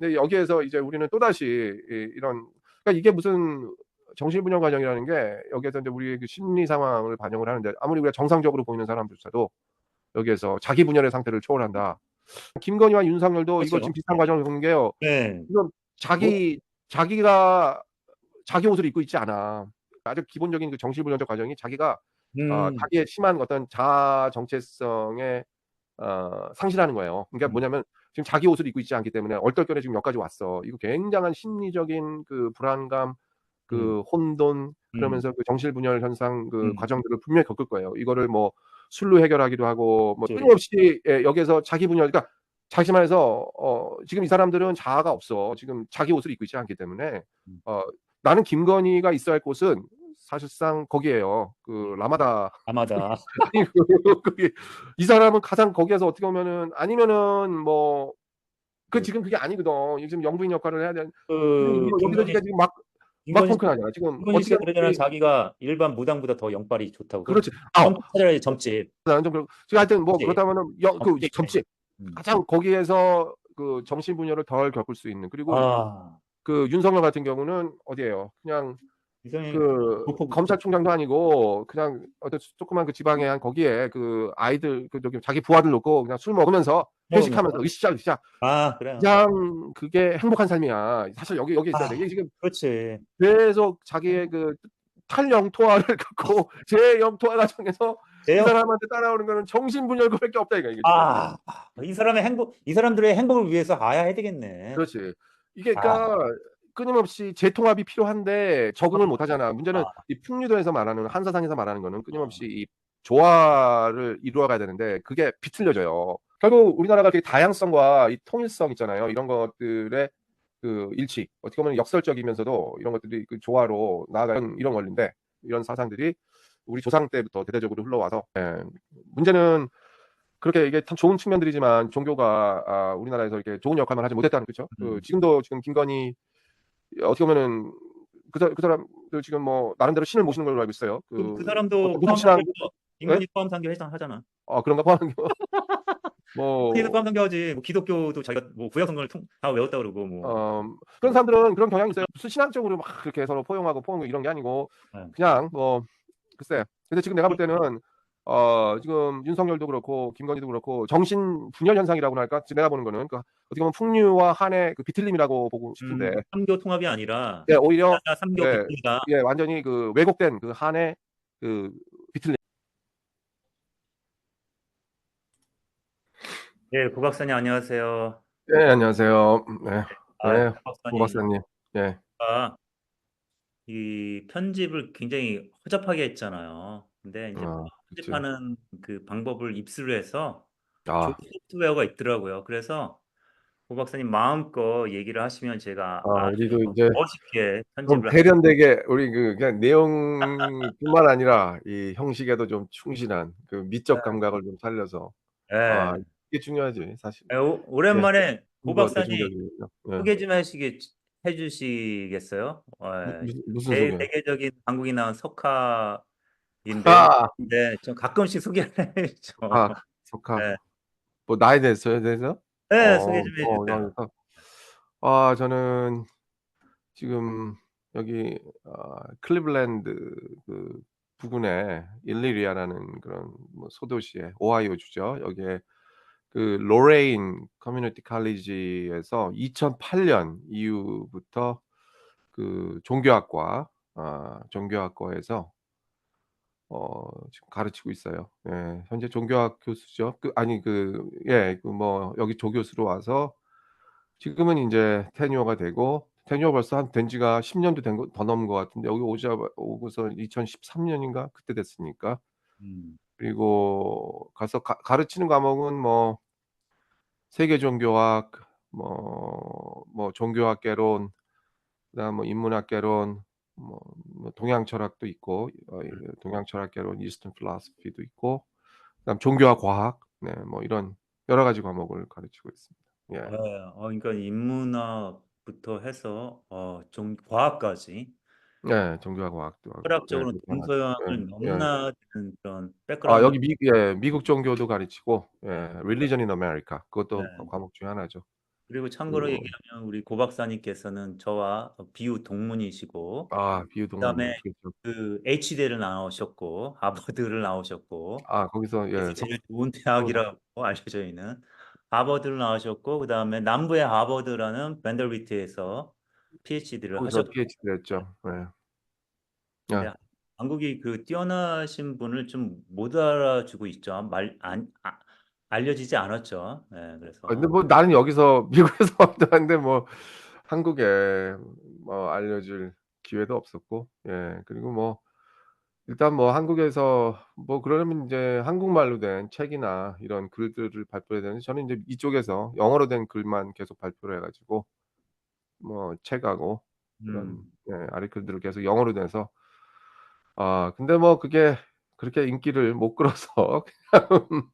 근데 여기에서 이제 우리는 또다시 이런, 그러니까 이게 무슨 정신분열 과정이라는 게 여기에서 이제 우리의 그 심리 상황을 반영을 하는데, 아무리 우리가 정상적으로 보이는 사람조차도 여기에서 자기 분열의 상태를 초월한다. 김건희와 윤석열도 이거 그렇죠. 지금 비슷한 과정을 겪는 게요. 네. 이건 뭐, 자기가 자기 옷을 입고 있지 않아. 아주 기본적인 그 정신분열적 과정이 자기가 음, 자기의 심한 어떤 자아 정체성에 상실하는 거예요. 그러니까 음, 뭐냐면 지금 자기 옷을 입고 있지 않기 때문에 얼떨결에 지금 여기까지 왔어. 이거 굉장한 심리적인 그 불안감, 음, 그 혼돈, 음, 그러면서 그 정신분열 현상 그 음. 과정들을 분명히 겪을 거예요. 이거를 뭐 술로 해결하기도 하고 뭐 소리. 끊임없이 여기에서 자기 분열, 그러니까 다시 말해서 지금 이 사람들은 자아가 없어. 지금 자기 옷을 입고 있지 않기 때문에 음. 어 나는 김건희가 있어야 할 곳은 사실상 거기에요. 그 라마다. 아마다. 아니 그게 이 사람은 가장 거기에서 어떻게 보면은, 아니면은 뭐 그 그, 지금 그게 아니거든. 지금 영부인 역할을 해야 되는. 근데 그 여기서 김건희, 지금 막 김건희, 펑크나잖아. 지금 김건희 어떻게 씨가 그러잖아요. 하든지. 자기가 일반 무당보다 더 영빨이 좋다고. 그럼 그렇지. 아우. 점집 찾아야지, 점집. 나는 좀 지금 하여튼 뭐 점집. 그렇다면은 그 점집. 점집 음. 가장 거기에서 그 정신분열을 덜 겪을 수 있는. 그리고 아, 그 윤석열 같은 경우는 어디예요? 그냥 이성이 그 보폭. 검찰총장도 아니고 그냥 어떤 조그만 그 지방에 한 거기에 그 아이들 그 저기 자기 부하들 놓고 그냥 술 먹으면서 회식하면서 먹으면서. 으쌰으쌰. 아, 그래요. 그냥 그게 행복한 삶이야. 사실 여기 있어야 돼. 아, 이게 지금 그렇지. 계속 자기의 그 탈영토화를 갖고 재영토화 과정에서 이 제요? 사람한테 따라오는 거는 정신분열거밖에 없다 이거, 이게 지금. 아, 이 사람들의 행복을 위해서 아야 해야 되겠네. 그렇지. 이게 아, 그러니까 끊임없이 재통합이 필요한데 적응을 못 하잖아. 문제는 아, 이 풍류도에서 말하는, 한사상에서 말하는 거는 끊임없이 이 조화를 이루어 가야 되는데 그게 비틀려져요. 결국 우리나라가 되게 다양성과 이 통일성 있잖아요. 이런 것들의 그 일치, 어떻게 보면 역설적이면서도 이런 것들이 그 조화로 나아가는 이런 원리인데, 이런 사상들이 우리 조상 때부터 대대적으로 흘러와서, 문제는 그렇게 이게 참 좋은 측면들이지만 종교가 우리나라에서 이렇게 좋은 역할만 하지 못했다는, 그렇죠? 그 음. 지금도 지금 김건희 어떻게 보면은 그 사람도 지금 뭐 나름대로 신을 모시는 걸로 알고 있어요. 그 그 사람도 무속 신앙. 포함상계에서 예? 인간이 포함상계 하잖아. 그런가 포함하는 거. 흔히도 뭐 포함상계하지. 뭐 기독교도 자기가 뭐 구약성경을 다 외웠다 그러고 뭐. 그런 사람들은 그런 경향이 있어요. 무슨 신앙적으로 막 그렇게 서로 포용하고 포용하고 이런 게 아니고 네. 그냥 뭐 글쎄. 근데 지금 내가 볼 때는 지금 윤석열도 그렇고 김건희도 그렇고 정신 분열 현상이라고나 할까? 지금 내가 보는 거는 그 어떻게 보면 풍류와 한의 그 비틀림이라고 보고 싶은데, 삼교 통합이 아니라 예, 오히려 삼교 예, 비틀이다. 예, 완전히 그 왜곡된 그 한의 그 비틀림. 예, 고 박사님 안녕하세요. 네, 안녕하세요. 네, 네, 고 고 박사님, 박사님. 예. 아, 이 편집을 굉장히 허접하게 했잖아요. 근데 이제 그치. 편집하는 그 방법을 입수를 해서 좋은 아, 소프트웨어가 있더라고요. 그래서 고 박사님 마음껏 얘기를 하시면 제가 아주 우리도 이제 멋있게 좀 편집을 세련되게 우리 그 그냥 내용뿐만 아니라 이 형식에도 좀 충실한 그 미적 감각을 좀 살려서, 예. 이게 중요하지 사실. 예, 예, 오랜만에 고 좀 더 박사님 대중적이군요. 예. 소개 좀 해주시겠어요? 무슨 소개? 대개적인 한국이 나온 석화인데 아, 좀 가끔씩 소개를 해줘. 석학, 석학. 네, 뭐 나에 대해서? 네, 소개 좀 해주세요. 그러니까 저는 지금 여기 클리블랜드 그 부근에 일리리아라는 그런 뭐 소도시에, 오하이오주죠. 여기에 그 로레인 커뮤니티 칼리지에서 2008년 이후부터 그 종교학과에서 지금 가르치고 있어요. 예. 현재 종교학 교수죠. 그 뭐 여기 조교수로 와서 지금은 인제 테뉴어가 되고, 테뉴어 벌써 한 된 지가 10 년도 된 거 더 넘은 것 같은데, 여기 오고서 2013 년인가 그때 됐으니까. 음, 그리고 가서 가르치는 과목은 뭐 세계 종교학, 뭐 종교학개론, 그다음 뭐 인문학개론, 동양 철학도 있고, 동양 철학개론, 이스턴 필로소피도 있고, 그다음 종교와 과학, 네, 뭐 이런 여러 가지 과목을 가르치고 있습니다. 예. 네, 그러니까 인문학부터 해서 좀 과학까지 네. 종교와 과학도 하고, 예, 철학적으로 그렇게 하죠. 동서양을 예. 예. 넘나드는 그런 백그라운드. 여기 미국 종교도 가르치고, 예, Religion in America, 네. 그것도 과목 중에 하나죠. 그리고 참고로 그리고 얘기하면 우리 고 박사님께서는 저와 비유 동문이시고 그다음에 비유동문이요. 그렇죠. 그 H대를 나오셨고 하버드를 나오셨고 거기서 세계에서 예, 제일 좋은 성 대학이라고 알려져 있는 하버드를 나오셨고 그다음에 남부의 하버드라는 밴더위트에서 PhD를 거기서 하셨고 PhD를 했죠. 예. 예. 근데 한국이 그 뛰어나신 분을 좀 못 알아주고 있죠. 알려지지 않았죠. 네, 근데 그래서 뭐 나는 여기서 미국에서 왔다는데 뭐 한국에 뭐 알려줄 기회도 없었고, 예. 그리고 뭐 일단 뭐 한국에서 뭐 그러려면 인제 한국말로 된 책이나 이런 글들을 발표해야 되는데, 저는 인제 이쪽에서 영어로 된 글만 계속 발표를 해 가지고 뭐 책하고 그런 음. 아티클들을 계속 영어로 내서, 근데 뭐 그게 그렇게 인기를 못 끌어서 그냥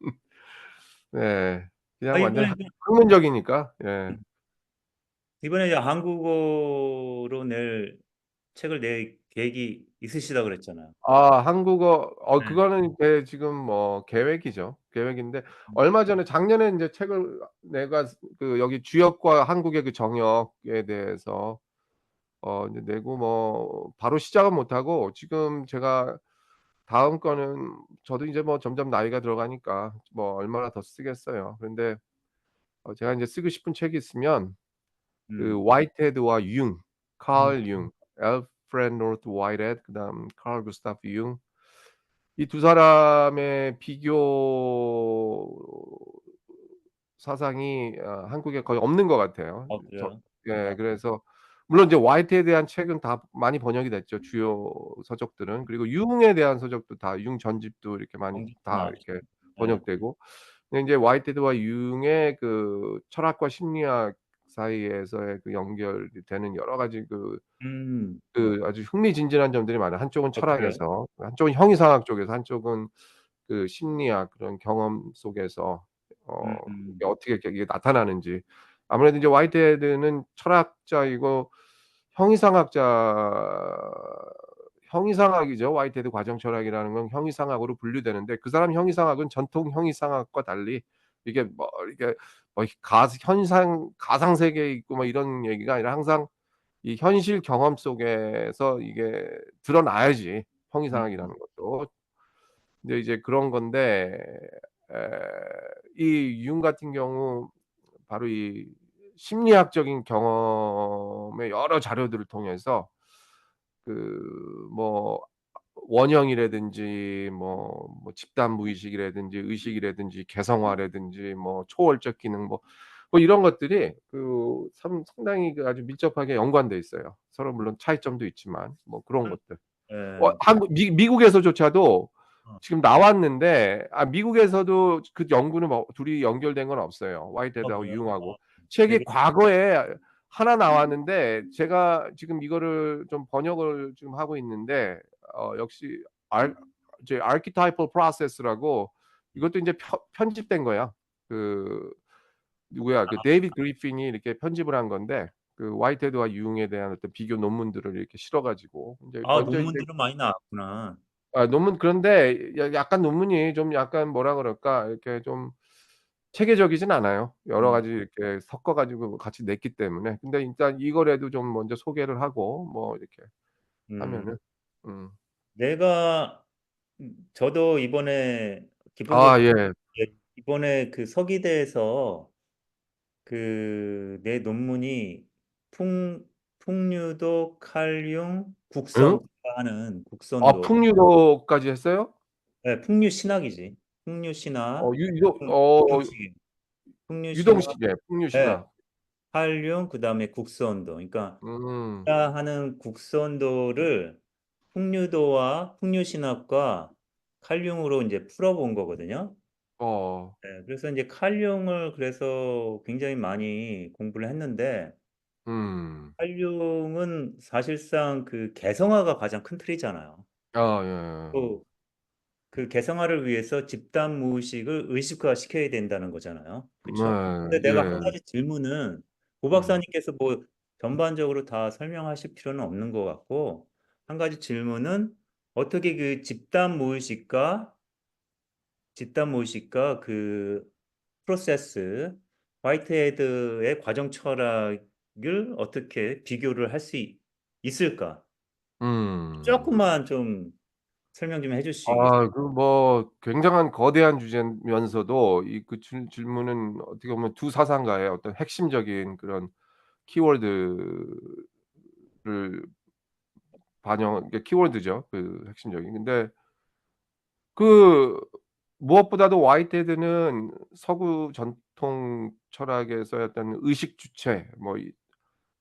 네. 그냥 완전히 이번에 학문적이니까. 예. 이번에 이제 한국어로 낼 책을 낼 계획이 있으시다 그랬잖아요. 한국어 네. 그거는 제 지금 뭐 계획이죠. 계획인데, 음. 얼마 전에 작년에 인제 책을 내가 여기 주역과 한국의 그 정역에 대해서 이제 내고 뭐 바로 시작은 못 하고, 지금 제가 다음 거는 저도 이제 뭐 점점 나이가 들어가니까 뭐 얼마나 더 쓰겠어요. 그런데 제가 인제 쓰고 싶은 책이 있으면 그 음. 화이트헤드와 융, 음. 칼 융, 알프레드 노트 화이트헤드, 그다음 칼 구스타프 융, 이 두 사람의 비교 사상이 한국에 거의 없는 것 같아요. 그래요? 예, 그래서 물론 이제 화이트에 대한 책은 다 많이 번역이 됐죠, 주요 서적들은. 그리고 융에 대한 서적도 다, 융 전집도 이렇게 많이 정직도 다 나오죠. 이렇게 네. 번역되고. 근데 인제 화이트헤드와 융의 그 철학과 심리학 사이에서의 그 연결이 되는 여러 가지 음. 아주 흥미진진한 점들이 많아요. 한쪽은 그래요? 철학에서, 한쪽은 형이상학 쪽에서, 한쪽은 그 심리학, 그런 경험 속에서 이게 음. 어떻게 이게 나타나는지. 아무래도 이제 화이트헤드는 철학자이고 형이상학자, 형이상학이죠. 화이트헤드 과정 철학이라는 건 형이상학으로 분류되는데, 그 사람 형이상학은 전통 형이상학과 달리 이게 뭐 이게 뭐 가상 세계에 있고 뭐 이런 얘기가 아니라, 항상 이 현실 경험 속에서 이게 드러나야지, 음. 형이상학이라는 것도. 근데 이제 그런 건데, 에 이 융 같은 경우 바로 이 심리학적인 경험의 여러 자료들을 통해서 뭐 원형이라든지 뭐 집단 무의식이라든지 의식이라든지 개성화라든지 뭐 초월적 기능, 뭐 이런 것들이 상당히 아주 밀접하게 연관돼 있어요. 서로 물론 차이점도 있지만 뭐 그런 음. 것들. 예. 한국 미국에서조차도 어. 지금 나왔는데, 미국에서도 그 연구는 뭐 둘이 연결된 건 없어요, 화이트헤드하고 그래요? 융하고. 책이 되게 과거에 하나 나왔는데, 제가 지금 이거를 좀 번역을 지금 하고 있는데, 역시 알 이제 archetypal process라고, 이것도 인제 편집된 거야. 그 누구야, 그 데이비드 그리핀이 이렇게 편집을 한 건데, 그 화이트헤드와 융에 대한 어떤 비교 논문들을 이렇게 실어 가지고 인제 먼저 인제 논문들은 많이 나왔구나. 논문, 그런데 약간 논문이 좀 약간 뭐라 그럴까, 이렇게 좀 체계적이진 않아요. 여러 음. 가지 이렇게 섞어 가지고 같이 냈기 때문에. 근데 일단 이거라도 좀 먼저 소개를 하고 뭐 이렇게 음. 하면은. 음. 내가 저도 이번에 기쁜 소식 예. 이번에 그 서기대에서 내 논문이 풍 풍류도 칼륨 응? 국선도가 하는 국선도 풍류도까지 했어요? 예 풍류 신학이지. 풍류 신학 유 유도 유동식이 풍류 신학 유동식이네, 예 풍류신화. 칼륨 그다음에 국선도 그러니까 음. 하는 국선도를 풍류도와 풍류신학과 칼륨으로 인제 풀어 본 거거든요. 어. 네. 그래서 인제 칼륨을 그래서 굉장히 많이 공부를 했는데 음. 칼륨은 사실상 그 개성화가 가장 큰 틀이잖아요. 예예. 또 그 개성화를 위해서 집단 무의식을 의식화시켜야 된다는 거잖아요. 그쵸? 네. 근데 내가 한 예. 가지 질문은 고 음. 박사님께서 뭐 전반적으로 다 설명하실 필요는 없는 것 같고 한 가지 질문은 어떻게 그 집단 무의식과 그 프로세스 화이트헤드의 과정 철학을 어떻게 비교를 할 수 있을까? 음. 조금만 좀 설명 좀 해줄 수 있겠어요? 아 그 뭐 굉장한 거대한 주제면서도 이 그 질문은 어떻게 보면 두 사상가의 어떤 핵심적인 그런 키워드를 이게 키워드죠, 그 핵심적인. 근데 그 무엇보다도 화이트헤드는 서구 전통 철학에서의 어떤 의식 주체 뭐 이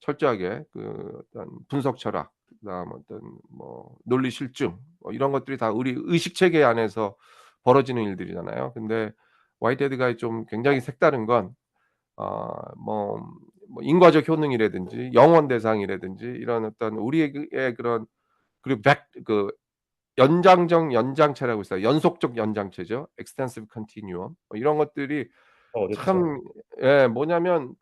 철저하게 그 어떤 분석 철학 그다음 어떤 뭐 논리 실증 뭐 이런 것들이 다 우리 의식 체계 안에서 벌어지는 일들이잖아요. 근데 화이트헤드가 좀 굉장히 색다른 건 뭐 인과적 효능이라든지 영원 대상이라든지 이런 어떤 우리의 그런 그리고 연장적 연장체라고 있어요. 연속적 연장체죠. extensive continuum 이런 것들이 어렵죠. 참 예 뭐냐면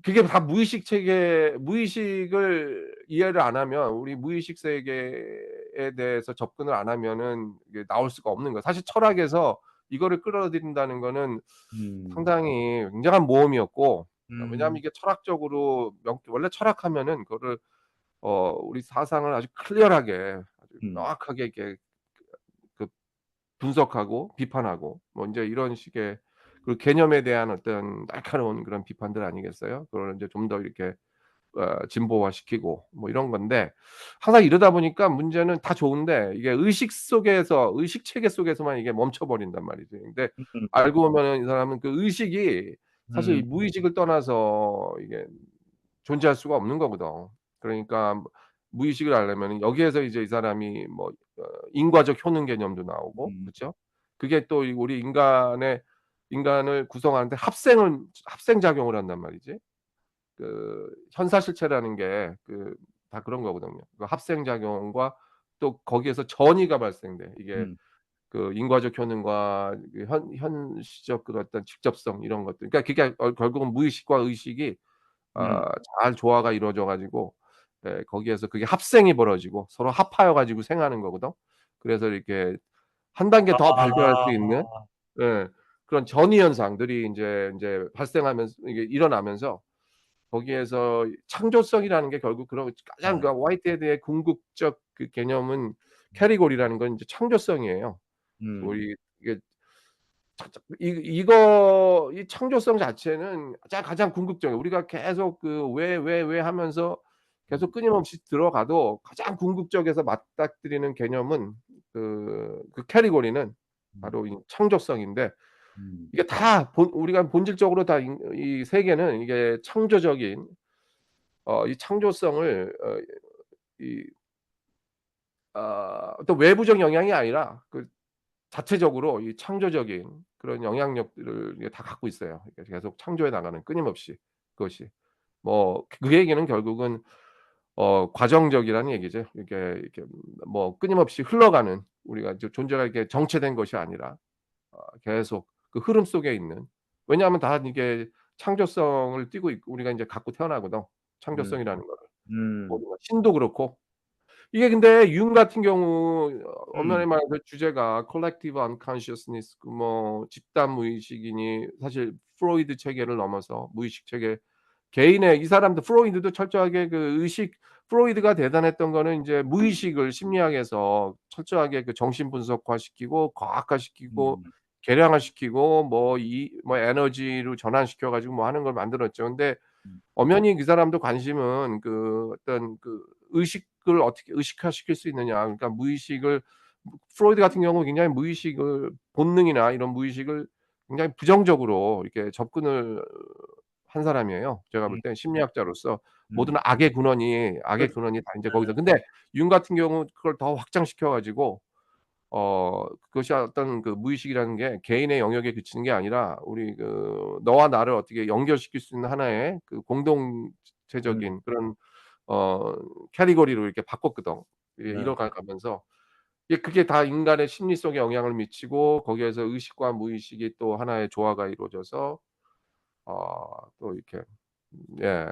그게 다 무의식 체계 무의식을 이해를 안 하면 우리 무의식 세계에 대해서 접근을 안 하면은 이게 나올 수가 없는 거예요. 사실 철학에서 이거를 끌어들인다는 거는 음. 상당히 굉장한 모험이었고 왜냐하면 음. 이게 철학적으로 원래 철학하면은 그거를 우리 사상을 아주 클리어하게 아주 음. 명확하게 이렇게 그 분석하고 비판하고 뭐 인제 이런 식의 그 개념에 대한 어떤 날카로운 그런 비판들 아니겠어요? 그걸 인제 좀 더 이렇게 진보화시키고 뭐 이런 건데 항상 이러다 보니까 문제는 다 좋은데 이게 의식 속에서 의식 체계 속에서만 이게 멈춰 버린단 말이죠. 근데 음. 알고 보면은 이 사람은 그 의식이 사실 음. 무의식을 떠나서 이게 존재할 수가 없는 거거든. 그러니까 무의식을 알려면은 여기에서 이제 이 사람이 뭐 인과적 효능 개념도 나오고 음. 그쵸? 그게 또 이 우리 인간을 구성하는데 합생 작용을 한단 말이지. 그 현사실체라는 게 다 그런 거거든요. 그 합생 작용과 또 거기에서 전이가 발생돼. 이게 음. 그 인과적 효능과 그 현시적 그 어떤 직접성 이런 것들. 그러니까 그게 결국은 무의식과 의식이 음. 아 잘 조화가 이루어져 가지고 예 거기에서 그게 합생이 벌어지고 서로 합하여 가지고 생하는 거거든. 그래서 이렇게 한 단계 더 발전할 수 있는 아. 예 그런 전이 현상들이 인제 발생하면서 이게 일어나면서 거기에서 창조성이라는 게 결국 그런 가장 아. 그 화이트헤드의 궁극적 그 개념은 캐리골이라는 건 인제 창조성이에요. 음. 우리 이게 이 창조성 자체는 가장 궁극적이에요. 우리가 계속 그 왜 하면서 계속 음. 끊임없이 들어가도 가장 궁극적에서 맞닥뜨리는 개념은 그 캐리고리는 음. 바로 이 창조성인데 음. 이게 다 우리가 본질적으로 다 이 세계는 이게 창조적인 이 창조성을 이 어떤 외부적 영향이 아니라 그 자체적으로 이 창조적인 그런 영향력들을 이게 다 갖고 있어요. 이게 계속 창조해 나가는 끊임없이 그것이. 뭐 그 얘기는 결국은 과정적이라는 얘기죠. 이렇게 뭐 끊임없이 흘러가는 우리가 이제 존재가 이렇게 정체된 것이 아니라 계속 그 흐름 속에 있는 왜냐하면 다 이게 창조성을 띠고 있고 우리가 인제 갖고 태어나거든, 음. 창조성이라는 거를. 음. 모든 것 신도 그렇고 이게 근데 융 같은 경우 엄연히 음. 말해서 주제가 collective unconsciousness 그 뭐 집단 무의식이니 사실 프로이드 체계를 넘어서 무의식 체계 개인의 이 사람도 프로이드도 철저하게 그 의식 프로이드가 대단했던 거는 인제 무의식을 심리학에서 철저하게 그 정신 분석화시키고 과학화시키고 음. 계량화시키고 뭐 에너지로 전환시켜 가지고 뭐 하는 걸 만들었죠. 근데 음. 엄연히 그 사람도 관심은 그 어떤 그 의식을 어떻게 의식화시킬 수 있느냐. 그러니까 무의식을 프로이드 같은 경우는 굉장히 무의식을 본능이나 이런 무의식을 굉장히 부정적으로 이렇게 접근을 한 사람이에요. 제가 볼 음. 땐 심리학자로서 모든 음. 악의 그렇죠. 근원이 다 인제 거기서 근데 융 같은 경우 그걸 더 확장시켜 가지고 그것이 어떤 그 무의식이라는 게 개인의 영역에 그치는 게 아니라 우리 그 너와 나를 어떻게 연결시킬 수 있는 하나의 그 음. 공동체적인 그런 어 캐티고리로 이렇게 바꿨거든. 예 네. 이뤄 가면서 그게 다 인간의 심리 속에 영향을 미치고 거기에서 의식과 무의식이 또 하나의 조화가 이루어져서 또 이렇게 예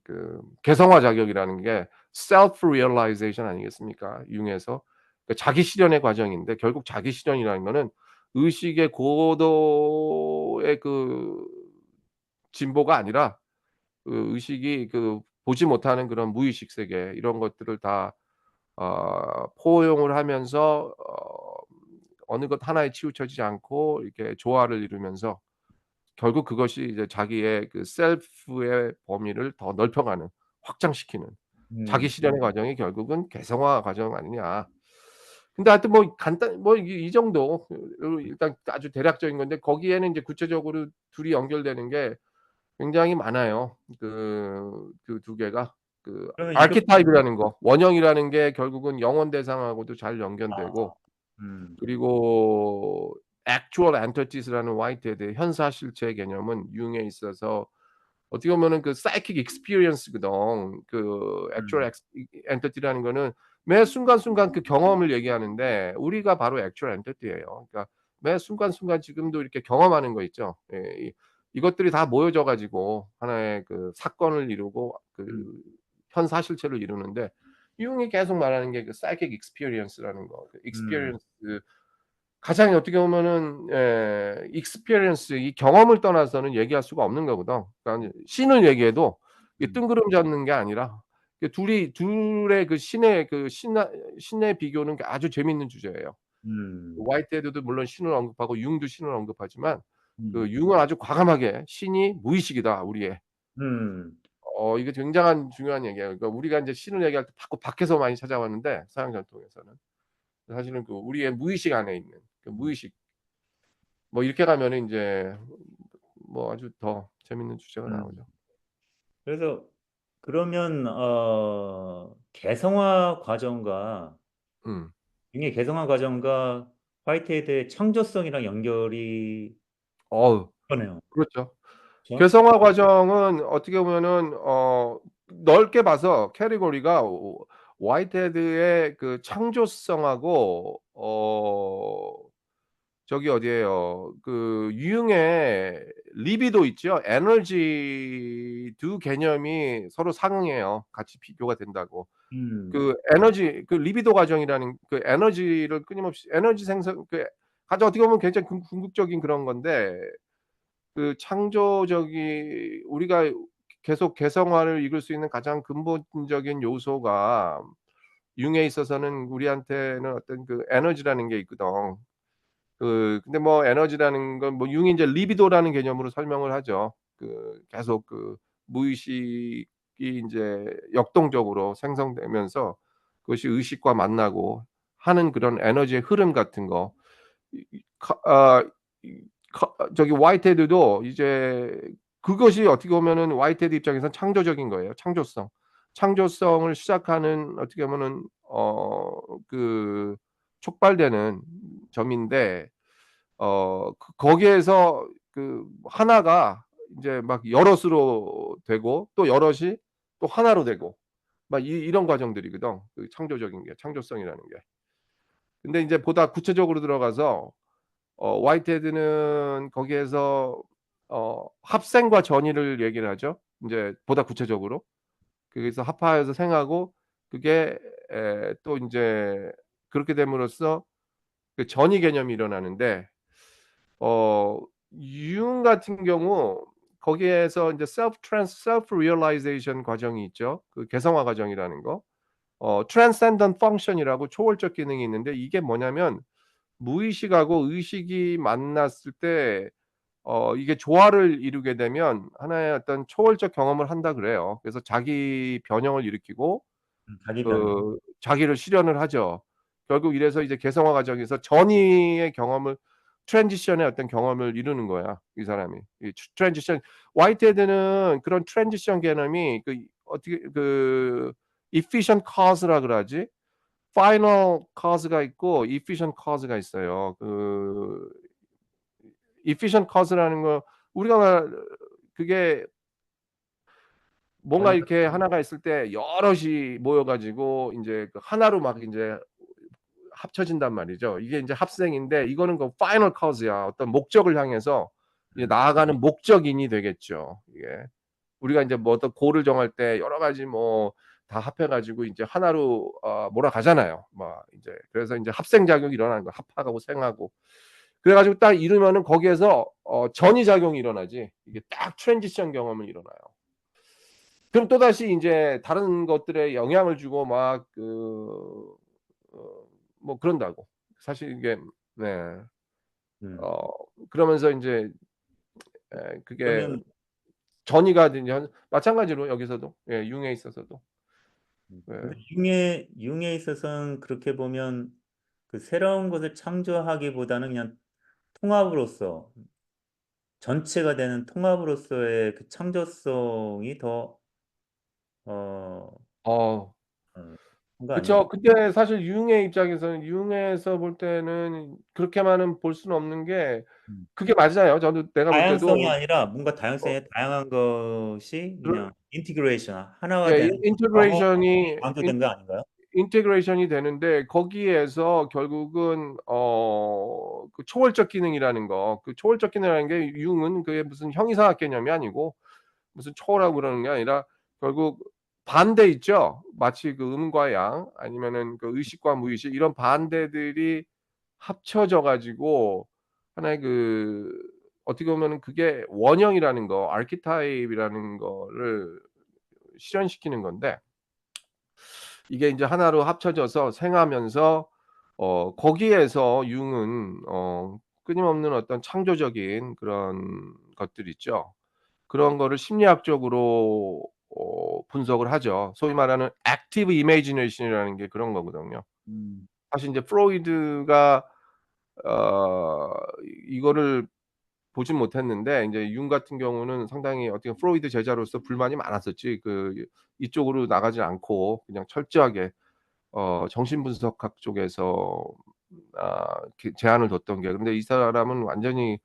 그 개성화 작용이라는 게 self realization 아니겠습니까? 융에서. 그 자기 실현의 과정인데 결국 자기 실현이라는 거는 의식의 고도의 그 진보가 아니라 그 의식이 그 보지 못하는 그런 무의식 세계 이런 것들을 다 포용을 하면서 어느 것 하나에 치우쳐지지 않고 이렇게 조화를 이루면서 결국 그것이 이제 자기의 그 셀프의 범위를 더 넓혀가는 확장시키는 자기 음. 실현의 과정이 결국은 개성화 과정 아니냐. 근데 하여튼 뭐 간단 뭐 이 정도 일단 아주 대략적인 건데 거기에는 인제 구체적으로 둘이 연결되는 게 굉장히 많아요. 그 두 개가. 그 그러면 이렇게 archetype이라는 거 원형이라는 게 결국은 영혼 대상하고도 잘 연결되고 음. 그리고 actual entities라는 화이트헤드의 현사 실체 개념은 융에 있어서 어떻게 보면은 그 psychic experience거든. 그 actual 음. entity라는 거는 매 순간순간 그 경험을 얘기하는데 우리가 바로 actual entity예요. 그러니까 매 순간순간 지금도 이렇게 경험하는 거 있죠. 예 이것들이 다 모여져 가지고 하나의 그 사건을 이루고 그 음. 현사 실체를 이루는데 융이 계속 말하는 게 그 psychic experience라는 거. 그 음. experience 가장 어떻게 보면은 experience 이 경험을 떠나서는 얘기할 수가 없는 거거든. 그러니까 신을 얘기해도 이게 음. 뜬구름 잡는 게 아니라 그 둘의 그 신의 비교는 아주 재밌는 주제예요. 음. 화이트헤드도 물론 신을 언급하고 융도 신을 언급하지만 음. 그 융은 아주 과감하게 신이 무의식이다 우리의. 음. 이게 굉장한 중요한 얘기예요. 그러니까 우리가 인제 신을 얘기할 때 자꾸 밖에서 많이 찾아왔는데 서양 전통에서는 사실은 그 우리의 무의식 안에 있는 그 음. 무의식 뭐 이렇게 가면은 인제 뭐 아주 더 재밌는 주제가 음. 나오죠. 그래서 그러면 개성화 과정과 음. 융의 개성화 과정과 화이트헤드의 창조성이랑 연결이 어우 그러네요. 그렇죠. 그쵸? 개성화 과정은 어떻게 보면은 넓게 봐서 캐티고리가 화이트헤드의 그 창조성하고 저기 어디예요. 그 유흥의 리비도 있죠. 에너지 두 개념이 서로 상응해요. 같이 비교가 된다고. 음. 그 에너지 그 리비도 과정이라는 그 에너지를 끊임없이 에너지 생성 그 아주 어떻게 보면 굉장히 궁극적인 그런 건데 그 창조적이 우리가 계속 개성화를 이룰 수 있는 가장 근본적인 요소가 융에 있어서는 우리한테는 어떤 그 에너지라는 게 있거든. 근데 뭐 에너지라는 건 뭐 융이 인제 리비도라는 개념으로 설명을 하죠. 계속 무의식이 인제 역동적으로 생성되면서 그것이 의식과 만나고 하는 그런 에너지의 흐름 같은 거. 이 카 아 이 저기 화이트헤드도 이제 그것이 어떻게 보면은 화이트헤드 입장에서는 창조적인 거예요, 창조성. 창조성을 시작하는 어떻게 보면은 그 촉발되는 점인데 거기에서 그 하나가 인제 막 여럿으로 되고 또 여럿이 또 하나로 되고 막 이런 과정들이거든, 그 창조적인 게 창조성이라는 게. 근데 인제 보다 구체적으로 들어가서 화이트헤드는 거기에서 합생과 전이를 얘기를 하죠. 인제 보다 구체적으로. 거기서 합하여서 생하고 그게 또 인제 그렇게 됨으로써 그 전이 개념이 일어나는데 어 융 같은 경우 거기에서 인제 self realization 과정이 있죠. 그 개성화 과정이라는 거. transcendent function이라고 초월적 기능이 있는데 이게 뭐냐면 무의식하고 의식이 만났을 때 이게 조화를 이루게 되면 하나의 어떤 초월적 경험을 한다 그래요. 그래서 자기 변형을 일으키고 자기 변형. 자기를 실현을 하죠. 결국 이래서 이제 개성화 과정에서 전이의 경험을 트랜지션의 어떤 경험을 이루는 거야, 이 사람이. 이 트랜지션 화이트헤드는 그런 트랜지션 개념이 어떻게 efficient cause라 그러지? final cause가 있고 efficient cause가 있어요. efficient cause라는 거 우리가 그게 뭔가 완전 이렇게 하나가 있을 때 여럿이 모여 가지고 인제 그 하나로 막 인제 합쳐진단 말이죠. 이게 인제 합생인데 이거는 그 final cause야. 어떤 목적을 향해서 이제 음. 나아가는 목적인이 되겠죠, 이게. 우리가 인제 뭐 어떤 goal을 정할 때 여러 가지 뭐 다 합해 가지고 인제 하나로 몰아가잖아요. 막 인제 그래서 인제 합생 작용이 일어나는 거야. 합하고 생하고. 그래가지고 딱 이루면은 거기에서 전이작용이 일어나지. 이게 딱 트랜지션 경험이 일어나요. 그럼 또다시 이제 다른 것들에 영향을 주고 막 뭐 그런다고. 사실 이게 네. 음. 어 그러면서 인제 그게 그러면 전이가 이제 마찬가지로 여기서도 예 융에 있어서도 근데 예. 융에 있어서는 그렇게 보면 그 새로운 것을 창조하기보다는 그냥 통합으로써 전체가 되는 통합으로서의 그 창조성이 더 어 어 그런 거 아닌가? 그쵸. 근데 사실 융의 입장에서는 융에서 볼 때는 그렇게만은 볼 수는 없는 게 음. 그게 맞아요. 저도 내가 볼 다양성이 때도 아니라 뭔가 어 다양성의 다양한 것이 그 그냥 인티그레이션 하나가 예 되는 경험이 인테그레이션이 강조된 거 아닌가요? 인테그레이션이 되는데 거기에서 결국은 그 초월적 기능이라는 거 그 초월적 기능이라는 게 융은 그게 무슨 형이상학 개념이 아니고 무슨 초월하고 그러는 게 아니라 결국 반대 있죠. 마치 그 음과 양 아니면은 그 의식과 무의식 이런 반대들이 합쳐져 가지고 하나의 그 어떻게 보면은 그게 원형이라는 거 archetype이라는 거를 실현시키는 건데 이게 인제 하나로 합쳐져서 생하면서 거기에서 융은 끊임없는 어떤 창조적인 그런 것들 있죠. 그런 거를 심리학적으로 분석을 하죠. 소위 말하는 active imagination이라는 게 그런 거거든요. 음. 사실 인제 프로이드가 어 이거를 보진 못했는데 인제 융 같은 경우는 상당히 어떻게 프로이드 제자로서 불만이 많았었지. 이쪽으로 나가지 않고 그냥 철저하게 정신분석학 쪽에서 이렇게 제한을 뒀던 게 근데 이 사람은 완전히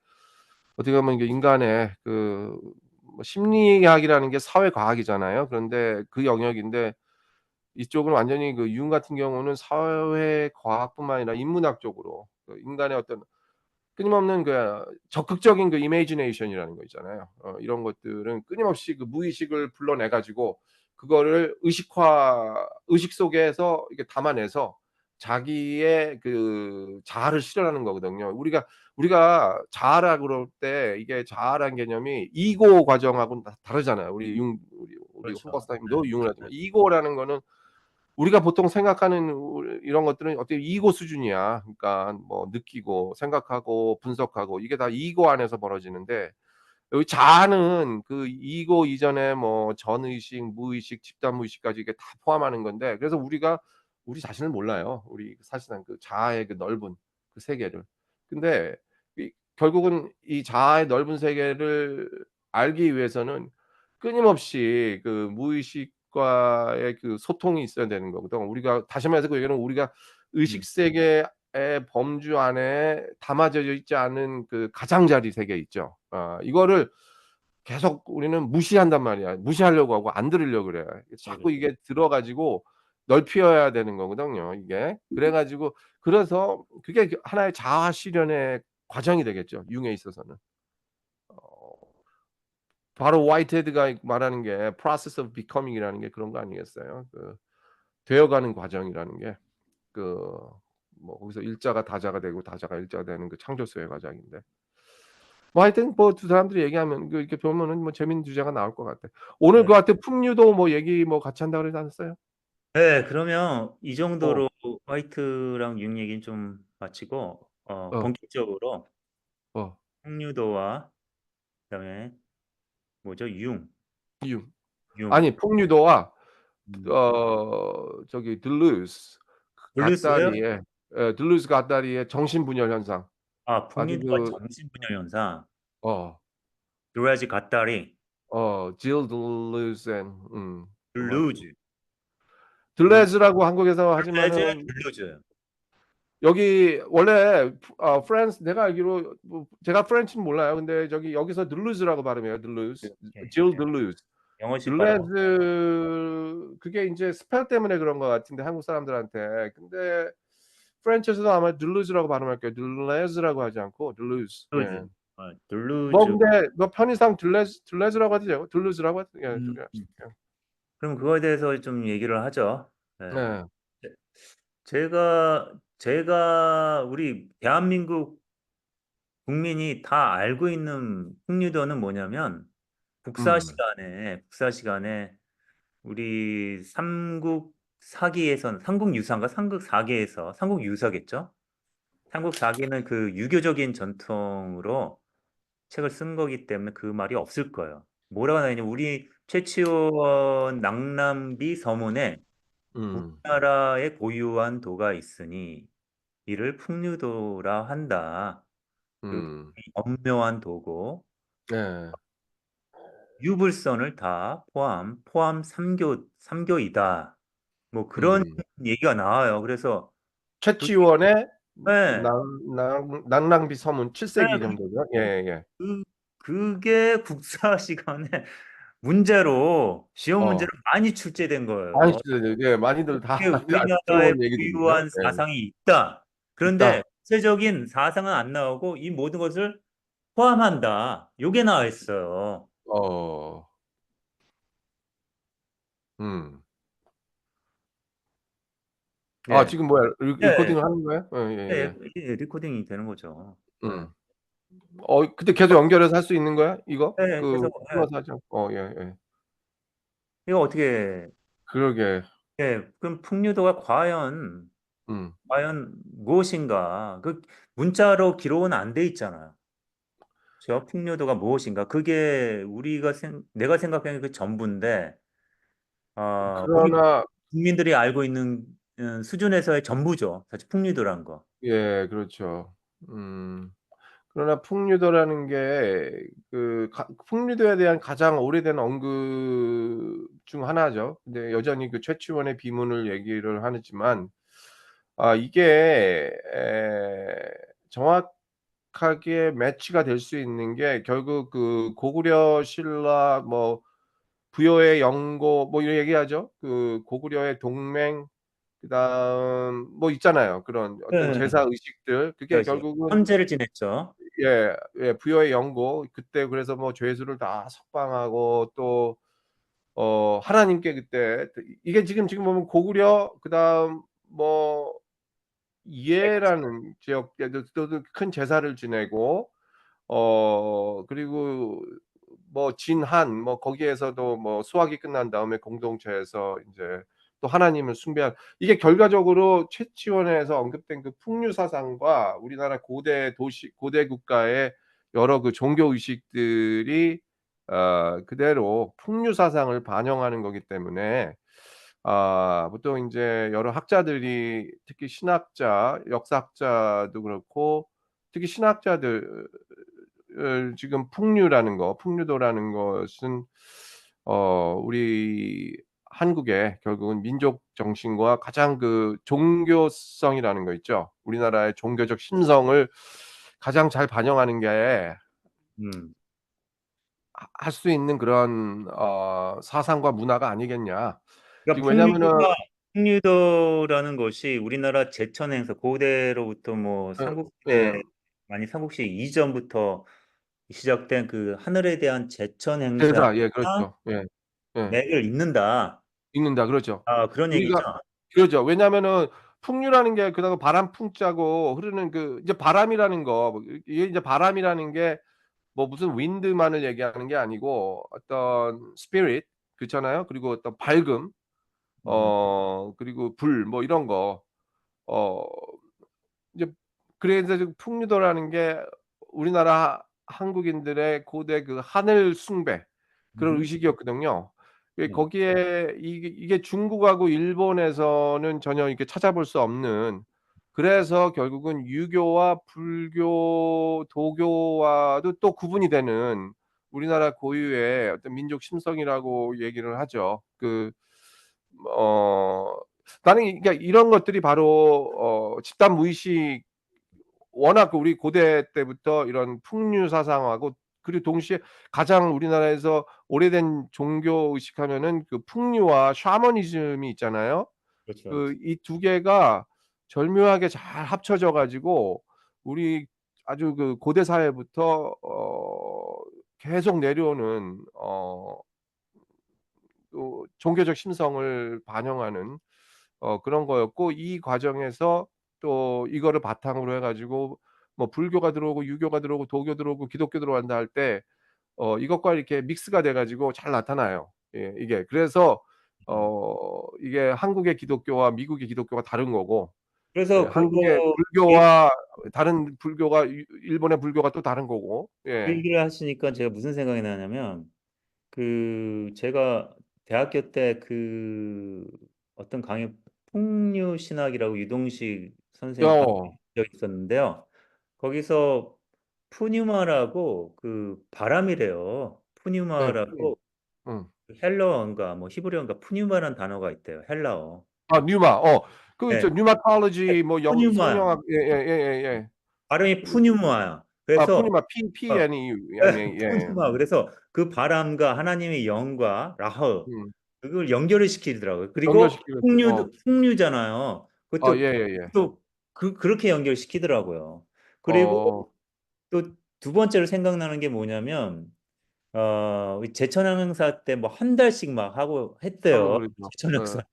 어떻게 보면 이게 인간의 뭐 심리학이라는 게 사회과학이잖아요. 그런데 그 영역인데 이쪽은 완전히 그 융 같은 경우는 사회과학뿐만 아니라 인문학 쪽으로 인간의 어떤 끊임없는 적극적인 그 imagination 이라는 거 있잖아요. 이런 것들은 끊임없이 그 무의식을 불러내 가지고 그거를 의식 속에서 이렇게 담아내서 자기의 그 자아를 실현하는 거거든요. 우리가 자아라 그럴 때 이게 자아라는 개념이 이고 과정하고는 다 다르잖아요. 우리 홍 그렇죠. 박사님도 융을 하지만 이고라는 거는 우리가 보통 생각하는 이런 것들은 어떻게 이고 수준이야. 그러니까 뭐 느끼고 생각하고 분석하고 이게 다 이고 안에서 벌어지는데 여기 자아는 그 이고 이전에 뭐 전의식, 무의식, 집단 무의식까지 이게 다 포함하는 건데 그래서 우리가 우리 자신을 몰라요. 우리 사실상 그 자아의 그 넓은 그 세계를. 근데 결국은 이 자아의 넓은 세계를 알기 위해서는 끊임없이 그 무의식과의 그 소통이 있어야 되는 거거든. 우리가 다시 말해서 그 얘기는 우리가 의식 음. 세계의 범주 안에 담아져 있지 않은 그 가장자리 세계 있죠. 이거를 계속 우리는 무시한단 말이야. 무시하려고 하고 안 들으려고 그래. 자꾸 그렇죠. 이게 들어 가지고 넓혀야 되는 거거든요, 이게. 그래 가지고 그래서 그게 하나의 자아 실현의 과정이 되겠죠, 융에 있어서는. 어 바로 화이트헤드가 말하는 게 process of becoming이라는 게 그런 거 아니겠어요? 되어가는 과정이라는 게. 그 뭐 거기서 일자가 다자가 되고 다자가 일자가 되는 그 창조성의 과정인데. 뭐 하여튼 뭐 두 사람들이 얘기하면 이렇게 보면은 뭐 재밌는 주제가 나올 것 같아. 오늘 네. 그 하여튼 풍류도 뭐 얘기 뭐 같이 한다고 그러지 않았어요? 네, 그러면 이 어. 정도로 화이트랑 융 얘기는 좀 마치고 어. 본격적으로 어. 풍류도와 그다음에 뭐죠? 이유. 융. 아니 풍류도와 음. 저기 들루스 블루스요? 갓다리의 들루스 갓다리의 정신분열 현상. 아, 아주 풍류도와 정신분열 현상. 어 드레지 갓다리. 질 들루스 뭐 블루즈. 블 들레즈라고 한국에서 블레즈 하지만은 블루즈. 여기 원래 프랑스 내가 알기로 뭐 제가 프렌치는 몰라요. 근데 저기 여기서 들루즈라고 발음해요. 들루즈. 오케이. 질 들루즈. 영어식 발음. 들레즈 그게 인제 스펠 때문에 그런 것 같은데 한국 사람들한테. 근데 프렌치에서도 아마 들루즈라고 발음할 거예요. 들레즈라고 하지 않고 들루즈. 예. 블루즈. 뭐 블루즈. 근데 뭐 편의상 들레즈라고 하도 되고 들루즈라고 하도 예 음. 둘 예. 그럼 그거에 대해서 좀 얘기를 하죠. 네. 네. 제가 우리 대한민국 국민이 다 알고 있는 풍류도는 뭐냐면 음. 국사 시간에 우리 삼국 사기에선 삼국 유사인가 삼국 사기에서 삼국 유사겠죠? 삼국 사기는 그 유교적인 전통으로 책을 쓴 거기 때문에 그 말이 없을 거예요. 뭐라고 나냐면 우리 최치원 낙남비 서문에 음. 우리나라에 고유한 도가 있으니 이를 풍류도라 한다. 그 음. 엄묘한 도고 네. 유불선을 다 포함 삼교이다. 뭐 그런 음. 얘기가 나와요. 그래서 그게 최치원의 네, 낭랑비 서문 네, 7세기 정도죠. 예예. 그게 국사 시간에 문제로 시험 문제로 어. 많이 출제된 많이 거예요. 쓰여져. 예, 많이들 다 그게 아주 우리나라의 들어본 얘기들이죠. 고유한 예. 사상이 있다. 그런데 있다. 구체적인 사상은 안 나오고 이 모든 것을 포함한다. 요게 나와 있어요. 어. 음. 아, 네, 지금 뭐야? 네, 리코딩을 하는 거예요? 네, 예예예. 이게 리코딩이 되는 거죠. 네, 음. 근데 계속 연결해서 할 수 있는 거야? 이거? 네, 그 그래서 네, 끊어서 하지 않고. 예예. 이거 어떻게 그러게. 그럼 풍류도가 음. 과연 무엇인가? 그 문자로 기록은 안 돼 있잖아요. 저 풍류도가 무엇인가? 그게 내가 생각하는 그 전부인데, 우리 그러나 국민들이 알고 있는 수준에서의 전부죠. 사실 풍류도란 거. 예, 그렇죠. 그러나 풍류도라는 게 풍류도에 대한 가장 오래된 언급 중 하나죠. 근데 여전히 그 최치원의 비문을 얘기를 하지만 이게 정확하게 매치가 될 수 있는 게 결국 그 고구려 신라 뭐 부여의 영고 뭐 이런 얘기하죠. 그 고구려의 동맹 그다음 뭐 있잖아요. 그런 어떤 네, 제사 의식들 그게 그렇죠. 결국은 헌제를 지냈죠. 예. 예. 부여의 영고 그때 그래서 뭐 죄수를 다 석방하고 또 하나님께 그때 이게 지금 보면 고구려 그다음 뭐 이해라는 지역에도 또 큰 제사를 지내고 그리고 뭐 진한 뭐 거기에서도 뭐 수학이 끝난 다음에 공동체에서 인제 또 하나님을 숭배한 이게 결과적으로 최치원에서 언급된 그 풍류 사상과 우리나라 고대 도시 고대 국가의 여러 그 종교 의식들이 그대로 풍류 사상을 반영하는 거기 때문에 보통 인제 여러 학자들이 특히 신학자, 역사학자도 그렇고 특히 신학자들 지금 풍류도라는 것은 우리 한국의 결국은 민족 정신과 가장 그 종교성이라는 거 있죠. 우리나라의 종교적 심성을 가장 잘 반영하는 게 음. 할 수 있는 그런 사상과 문화가 아니겠냐. 그러니까 지금 왜냐하면은 풍류도라는 것이 우리나라 제천 행사 고대로부터 뭐 예. 삼국시대 많이 삼국시 이전부터 시작된 그 하늘에 대한 제천 행사가 제사 예, 그렇죠. 예. 예. 맥을 잇는다. 읽는다. 그렇죠. 그런 얘기죠. 우리가 그러죠. 왜냐하면은 풍류라는 게 그다가 바람 풍자고 흐르는 그 이제 바람이라는 거 이게 이제 바람이라는 게 뭐 무슨 wind만을 얘기하는 게 아니고 어떤 spirit 그렇잖아요. 그리고 어떤 밝음 음, 그리고 불 뭐 이런 거 어 이제 그래서 좀 풍류도라는 게 우리나라 한국인들의 고대 그 하늘 숭배 그런 음, 의식이었거든요. 네. 거기에 이게 중국하고 일본에서는 전혀 이렇게 찾아볼 수 없는 그래서 결국은 유교와 불교, 도교와도 또 구분이 되는 우리나라 고유의 어떤 민족 심성이라고 얘기를 하죠. 어 나는 그러니까 이런 것들이 바로 집단 무의식 워낙 우리 고대 때부터 이런 풍류 사상하고 그리고 동시에 가장 우리나라에서 오래된 종교 의식하면은 그 풍류와 샤머니즘이 있잖아요. 그렇죠. 그 이 두 개가 절묘하게 잘 합쳐져 가지고 우리 아주 그 고대 사회부터 계속 내려오는 또 종교적 심성을 반영하는 그런 거였고 이 과정에서 또 이거를 바탕으로 해 가지고 뭐 불교가 들어오고 유교가 들어오고 도교 들어오고 기독교 들어간다 할 때 이것과 이렇게 믹스가 돼 가지고 잘 나타나요. 예 이게. 그래서 음. 이게 한국의 기독교와 미국의 기독교가 다른 거고 예 그래서 한국의 그거 불교와 다른 불교가 일본의 불교가 또 다른 거고. 그 예. 얘기를 하시니까 제가 무슨 생각이 나냐면 제가 대학교 때 어떤 강의 풍류신학이라고 유동식 선생님 강의 어. 있었는데요. 거기서 푸뉴마라고 바람이래요. 네. 푸님. 푸뉴마라고 응. 헬라어인가 뭐 히브리어인가 푸뉴마라는 단어가 있대요. 헬라어. 아 뉴마. 그 네. 있죠. 뉴마톨로지 뭐 푸뉴마. 성령학 예예예예예. 발음이 그 푸뉴마야. 그래서 푸니마 어, PNEU. 예. 푸뉴마. 그래서 그 바람과 하나님의 영과 라흐 음. 그걸 연결을 시키더라고요. 그리고 연결시키면서 풍류잖아요. 그것도 예예예. 또 그렇게 연결시키더라고요. 그리고 어. 또 두 번째로 생각나는 게 뭐냐면 제천항 행사 때 뭐 한 달씩 막 하고 하고 했대요. 그러죠. 제천 예. 행사를.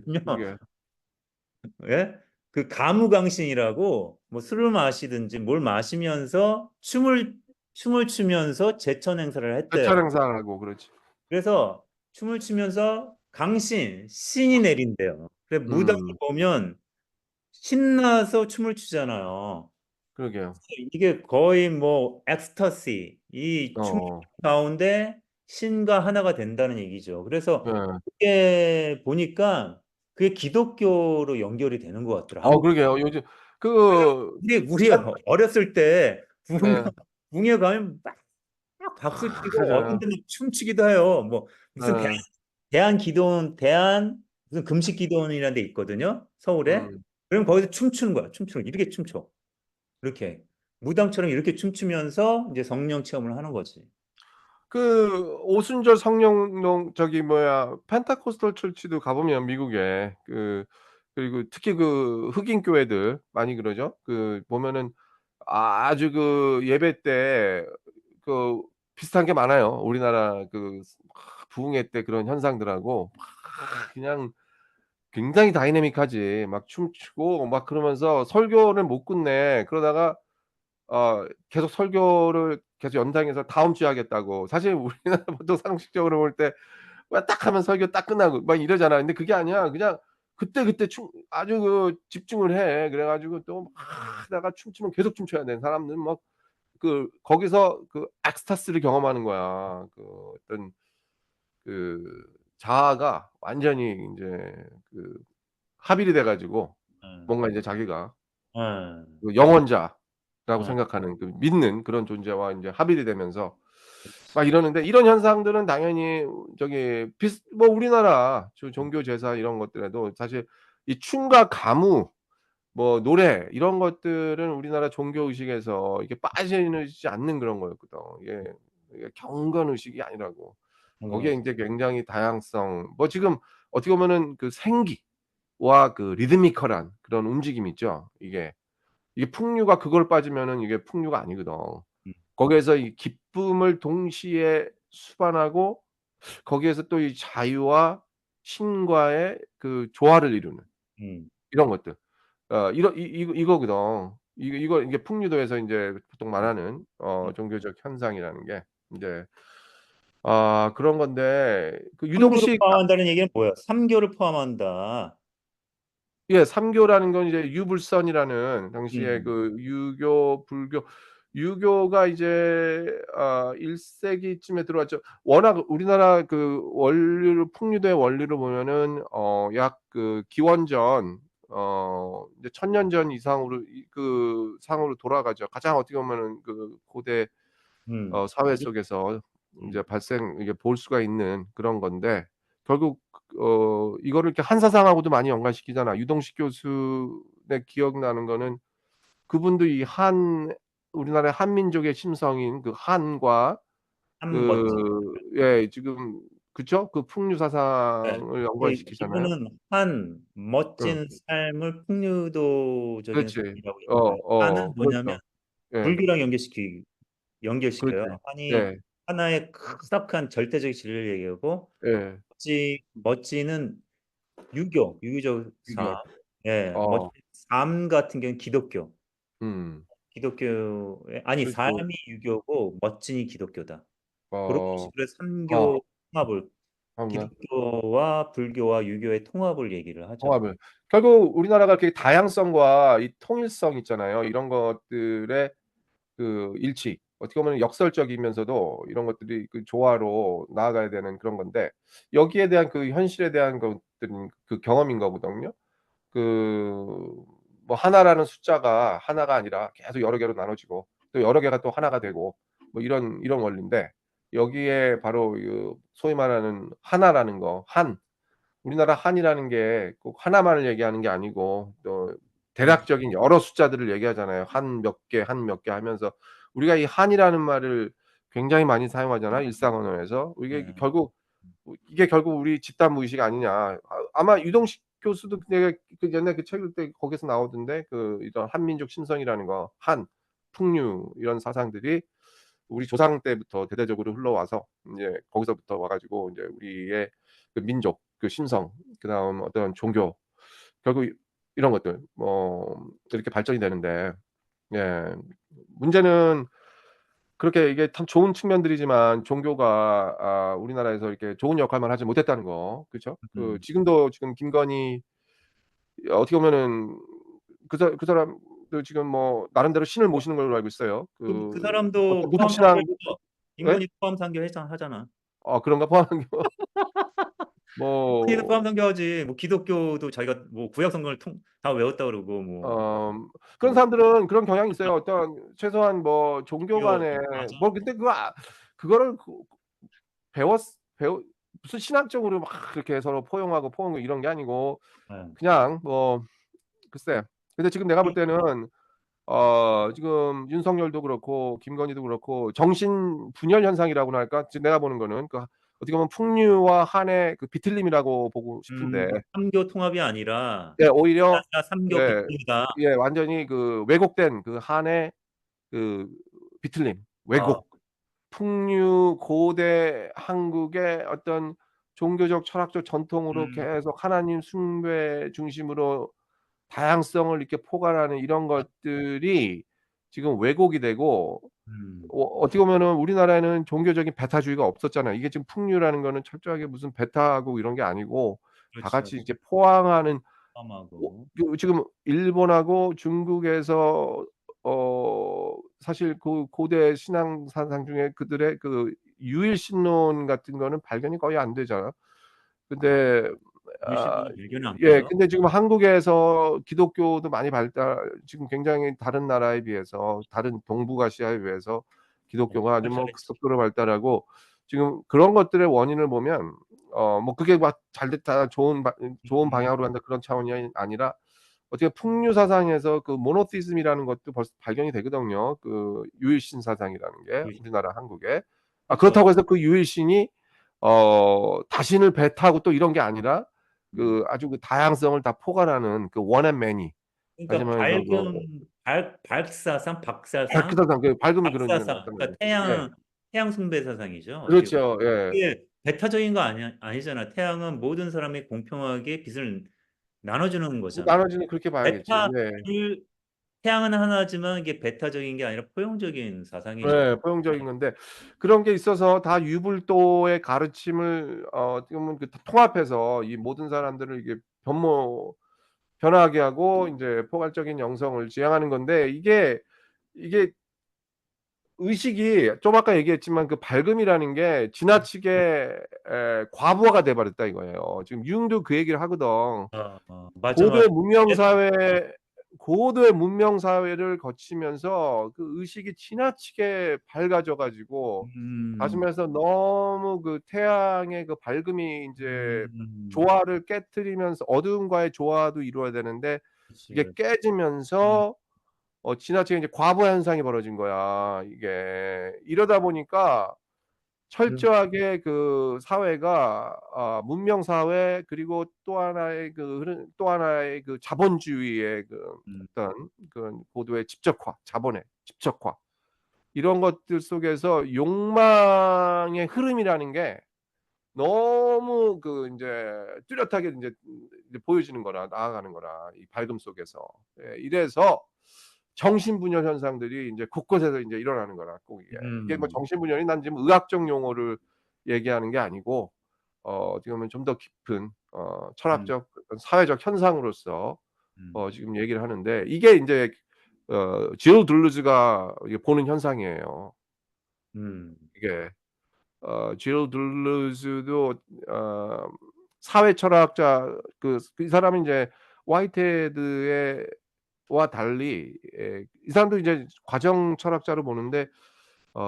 그럼요. 그게. 예? 그 가무강신이라고 뭐 술을 마시든지 뭘 마시면서 춤을 추면서 제천 행사를 했대요. 대차 행사하고 그렇지. 그래서 춤을 추면서 신이 내린대요. 그래서 무당을 음. 보면 신나서 춤을 추잖아요. 그러게요. 이게 거의 뭐 엑스터시, 이 춤 어. 가운데 신과 하나가 된다는 얘기죠. 그래서 예. 그게 보니까 그게 기독교로 연결이 되는 것 같더라고요. 한국 그러게요. 요즘 그 우리 어렸을 때 예. 붕에 가면 막 박수 치고 그러잖아요. 어른들은 춤추기도 해요. 뭐 무슨 예. 대한 무슨 금식 기도원이라는 데 있거든요. 서울에. 음. 그럼 거기서 춤추는 거야. 춤추는 거. 이렇게 춤춰. 이렇게 무당처럼 이렇게 춤추면서 이제 성령 체험을 하는 거지. 그 오순절 성령농 저기 뭐야 펜타코스탈 철치도 가 보면 미국에 그리고 특히 그 흑인 교회들 많이 그러죠. 보면은 아주 예배 때 그 비슷한 게 많아요. 우리나라 부흥회 때 그런 현상들하고 막 그냥 굉장히 다이내믹하지. 막 춤추고 막 그러면서 설교를 못 끝내. 그러다가 계속 설교를 계속 연장해서 다음 주에 하겠다고. 사실 우리나라 보통 상식적으로 볼 때 뭐 딱 하면 설교 딱 끝나고 막 이러잖아. 근데 그게 아니야. 그냥 그때그때 아주 집중을 해. 그래 가지고 또 막 하다가 춤추면 계속 춤춰야 돼. 사람들은 뭐 거기서 엑스타시를 경험하는 거야. 어떤 그 자아가 완전히 인제 합일이 돼 가지고 음. 뭔가 이제 자기가 음. 영혼자라고 음. 생각하는 믿는 그런 존재와 인제 합일이 되면서 막 이러는데 이런 현상들은 당연히 저기 뭐 우리나라 종교 제사 이런 것들에도 사실 이 춤과 가무 뭐 노래 이런 것들은 우리나라 종교 의식에서 이게 빠지지 않는 그런 거였거든. 이게 경건 의식이 아니라고. 거기에 인제 굉장히 다양성 뭐 지금 어떻게 보면은 생기와 리드미컬한 그런 움직임이 있죠. 이게 풍류가 그걸 빠지면은 이게 풍류가 아니거든. 음. 거기에서 이 기쁨을 동시에 수반하고 거기에서 또 이 자유와 신과의 조화를 이루는 음. 이런 것들. 이런 이거거든. 이게 풍류도에서 인제 보통 말하는 음. 종교적 현상이라는 게 인제 그런 건데 삼교를 유동식 포함한다는 얘기는 뭐예요? 삼교를 포함한다. 예 삼교라는 건 이제 유불선이라는 당시에 음. 유교, 불교 유교가 이제 1 세기쯤에 들어왔죠. 워낙 우리나라 원리로 풍류도의 원리로 보면은 약 기원전 이제 1000년 전 이상으로 상으로 돌아가죠. 가장 어떻게 보면은 고대 음. 사회 속에서 음. 인제 이게 볼 수가 있는 그런 건데 결국 이거를 이렇게 한사상하고도 많이 연관시키잖아. 유동식 교수의 기억나는 거는 그분도 우리나라의 한민족의 심성인 한과 참 멋진. 예 지금 그쵸? 풍류 네. 사상을 연관시키잖아요. 이분은 응. 멋진 삶을 풍류도적인 그렇지. 삶이라고 얘기해요. 한은 뭐냐면 그렇죠. 예. 불교랑 그렇지. 연결시켜요. 한이 네. 하나의 크다란 절대적 진리를 얘기하고 예. 멋지는 유교적 삶. 유교. 예, 멋진 어. 삶 같은 경우는 기독교. 음. 기독교의 아니 그리고 삶이 유교고 멋진이 기독교다. 그런 어, 식으로 아, 삼교 통합을 그런가? 기독교와 불교와 유교의 통합을 얘기를 하죠. 통합을. 결국 우리나라가 이렇게 다양성과 이 통일성 있잖아요. 이런 것들의 그 일치. 어떻게 보면 역설적이면서도 이런 것들이 그 조화로 나아가야 되는 그런 건데 여기에 대한 그 현실에 대한 것들은 그 경험인 거거든요. 그 뭐 하나라는 숫자가 하나가 아니라 계속 여러 개로 나눠지고 또 여러 개가 또 하나가 되고 뭐 이런 원리인데 여기에 바로 그 소위 말하는 하나라는 거, 우리나라 한이라는 게 꼭 하나만을 얘기하는 게 아니고 또 음, 대략적인 여러 숫자들을 얘기하잖아요. 한 몇 개, 한 몇 개 하면서 우리가 이 한이라는 말을 굉장히 많이 사용하잖아요, 일상 언어에서. 네. 이게 결국 우리 집단 무의식 아니냐. 아마 유동식 교수도 내가 그 옛날 그 책 읽을 때 거기서 나오던데 그 이런 한민족 신성이라는 거, 풍류 이런 사상들이 우리 조상 때부터 대대적으로 흘러와서 인제 거기서부터 와 가지고 인제 우리의 그 민족, 그 신성, 그다음 어떤 종교 결국 이런 것들 뭐 이렇게 발전이 되는데 예 문제는 그렇게 이게 참 좋은 측면들이지만 종교가 우리나라에서 이렇게 좋은 역할만 하지 못했다는 거. 그쵸? 그 음. 지금도 지금 김건희 어떻게 보면은 그 사람도 지금 뭐 나름대로 신을 모시는 걸로 알고 있어요. 그 그 사람도 어떤 무속 포함 신앙 상교했죠. 예? 인권위 포함 상교 하잖아. 그런가? 포함하는 거 인권위도 포함 뭐 상교하지. 뭐 기독교도 자기가 뭐 구약 성경을 다 외웠다 그러고 어 그런 뭐 사람들은 그런 경향이 있어요. 어떤 최소한 뭐 종교 기독교 간에 맞아. 뭐 근데 그거를 배웠 배우 무슨 신학적으로 막 그렇게 서로 포용하고 포옹 이런 게 아니고 예. 그냥 뭐 글쎄. 근데 지금 내가 볼 때는 지금 윤석열도 그렇고 김건희도 그렇고 정신 분열 현상이라고나 할까? 지금 내가 보는 거는 그 어떻게 보면 풍류와 한의 그 비틀림이라고 보고 싶은데 삼교 통합이 아니라 예 오히려 삼교 예 비판이다. 완전히 그 왜곡된 그 한의 그 비틀림, 아, 왜곡, 풍류 고대 한국의 어떤 종교적 철학적 전통으로 음, 계속 하나님 숭배 중심으로 다양성을 이렇게 포괄하는 이런 것들이 지금 왜곡이 되고 음, 어떻게 보면은 우리나라에는 종교적인 배타주의가 없었잖아요. 이게 지금 풍류라는 거는 철저하게 무슨 배타하고 이런 게 아니고 다 그렇죠. 같이 이제 포항하는 포함하고. 지금 일본하고 중국에서 사실 그 고대 신앙 사상 중에 그들의 그 유일 신론 같은 거는 발견이 거의 안 되잖아요. 근데 아 유신론은 발견이 안 예 돼요. 근데 지금 한국에서 기독교도 많이 지금 굉장히 다른 나라에 비해서 다른 동북아시아에 비해서 기독교가 아주 뭐 발전했지. 급속도로 발달하고 지금 그런 것들의 원인을 보면 뭐 그게 막 잘 됐다 좋은 음, 방향으로 간다 그런 차원이 아니라 어떻게 풍류 사상에서 그 모노티즘이라는 것도 벌써 발견이 되거든요. 그 유일신 사상이라는 게 유신. 우리나라 한국에. 그렇죠. 그렇다고 해서 그 유일신이 다신을 배타하고 또 이런 게 아니라 음. 그 아주 그 다양성을 다 포괄하는 그 one and many 다시 그러니까 말해서 그 밝사상, 박사상, 다크사상 그 밝음이 그런 게 박사상. 나타나는 그러니까 거죠. 예. 태양 숭배 사상이죠. 어떻게 보면. 그렇죠. 예. 이게 배타적인 거 아니잖아. 태양은 모든 사람이 공평하게 빛을 나눠주는 거잖아. 나눠지는 그렇게 봐야겠지. 베타 예. 불 태양은 하나지만 이게 베타적인 게 아니라 포용적인 사상이니까. 예. 포용적인 건데 그런 게 있어서 다 유불도의 가르침을 어떻게 보면 그 통합해서 이 모든 사람들을 이게 변화하게 하고 인제 포괄적인 영성을 지향하는 건데 이게 의식이 좀 아까 얘기했지만 그 밝음이라는 게 지나치게 과부하가 돼 버렸다 이거예요. 지금 융도 그 얘기를 하거든. 맞아, 맞아. 고도의 문명 사회 고도의 문명 사회를 거치면서 그 의식이 지나치게 밝아져 가지고 다시 음, 말해서 너무 그 태양의 그 밝음이 인제 음, 조화를 깨트리면서 어두움과의 조화도 이루어야 되는데 그렇지, 이게 그렇지. 음, 깨지면서 지나치게 이제 과부 현상이 벌어진 거야 이게. 이러다 보니까 그, 철저하게 그 사회가 문명 사회 그리고 또 하나의 그 자본주의의 그 음, 어떤 그런 고도의 집적화, 자본의 집적화 이런 것들 속에서 욕망의 흐름이라는 게 너무 그 인제 뚜렷하게 인제 보여지는 거라 나아가는 거라 이 밝음 속에서. 예 이래서 정신분열 현상들이 이제 곳곳에서 이제 일어나는 거라 꼭 이게. 이게 뭐 음, 정신분열이 난 지금 의학적 용어를 얘기하는 게 아니고 지금은 좀 더 깊은 음, 철학적 사회적 현상으로서 음, 지금 얘기를 하는데 이게 인제 질 둘루즈가 이게 보는 현상이에요. 음. 이게 질 둘루즈도 어 사회 철학자 이 사람은 인제 화이트헤드의 와 달리 이 사람도 이제 과정 철학자로 보는데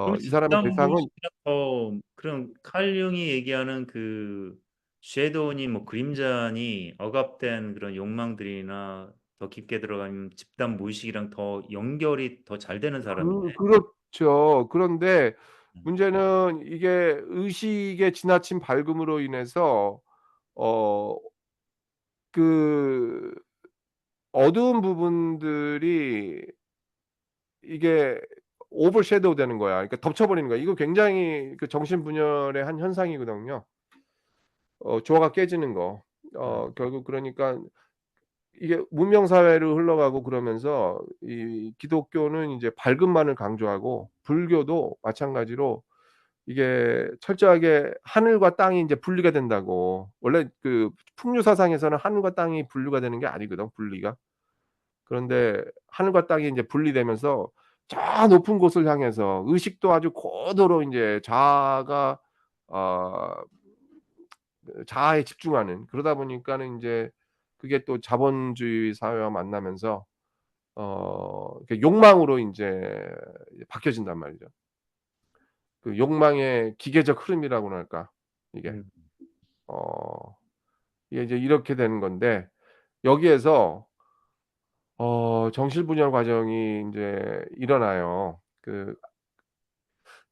그럼 이 사람의 집단 대상은 무의식이랑 더 그런 칼 융이 얘기하는 그 섀도우니 뭐 그림자니 억압된 그런 욕망들이나 더 깊게 들어가면 집단 무의식이랑 더 연결이 더 잘 되는 사람이네. 그렇죠. 그런데 음. 문제는 이게 의식의 지나친 밝음으로 인해서 어 그 어두운 부분들이 이게 오버섀도우 되는 거야. 그러니까 덮쳐 버리는 거야. 이거 굉장히 그 정신분열의 한 현상이거든요. 조화가 깨지는 거. 음. 결국 그러니까 이게 문명 사회로 흘러가고 그러면서 이 기독교는 인제 밝음만을 강조하고 불교도 마찬가지로 이게 철저하게 하늘과 땅이 인제 분리가 된다고. 원래 그 풍류 사상에서는 하늘과 땅이 분류가 되는 게 아니거든, 분리가. 그런데 하늘과 땅이 인제 분리되면서 저 높은 곳을 향해서 의식도 아주 고도로 인제 자아가 어 자아에 집중하는 그러다 보니까는 인제 그게 또 자본주의 사회와 만나면서 그 욕망으로 인제 바뀌어진단 말이죠. 그 욕망의 기계적 흐름이라고나 할까 이게. 음. 어 이게 이제 이렇게 되는 건데 여기에서 정신분열 과정이 인제 일어나요.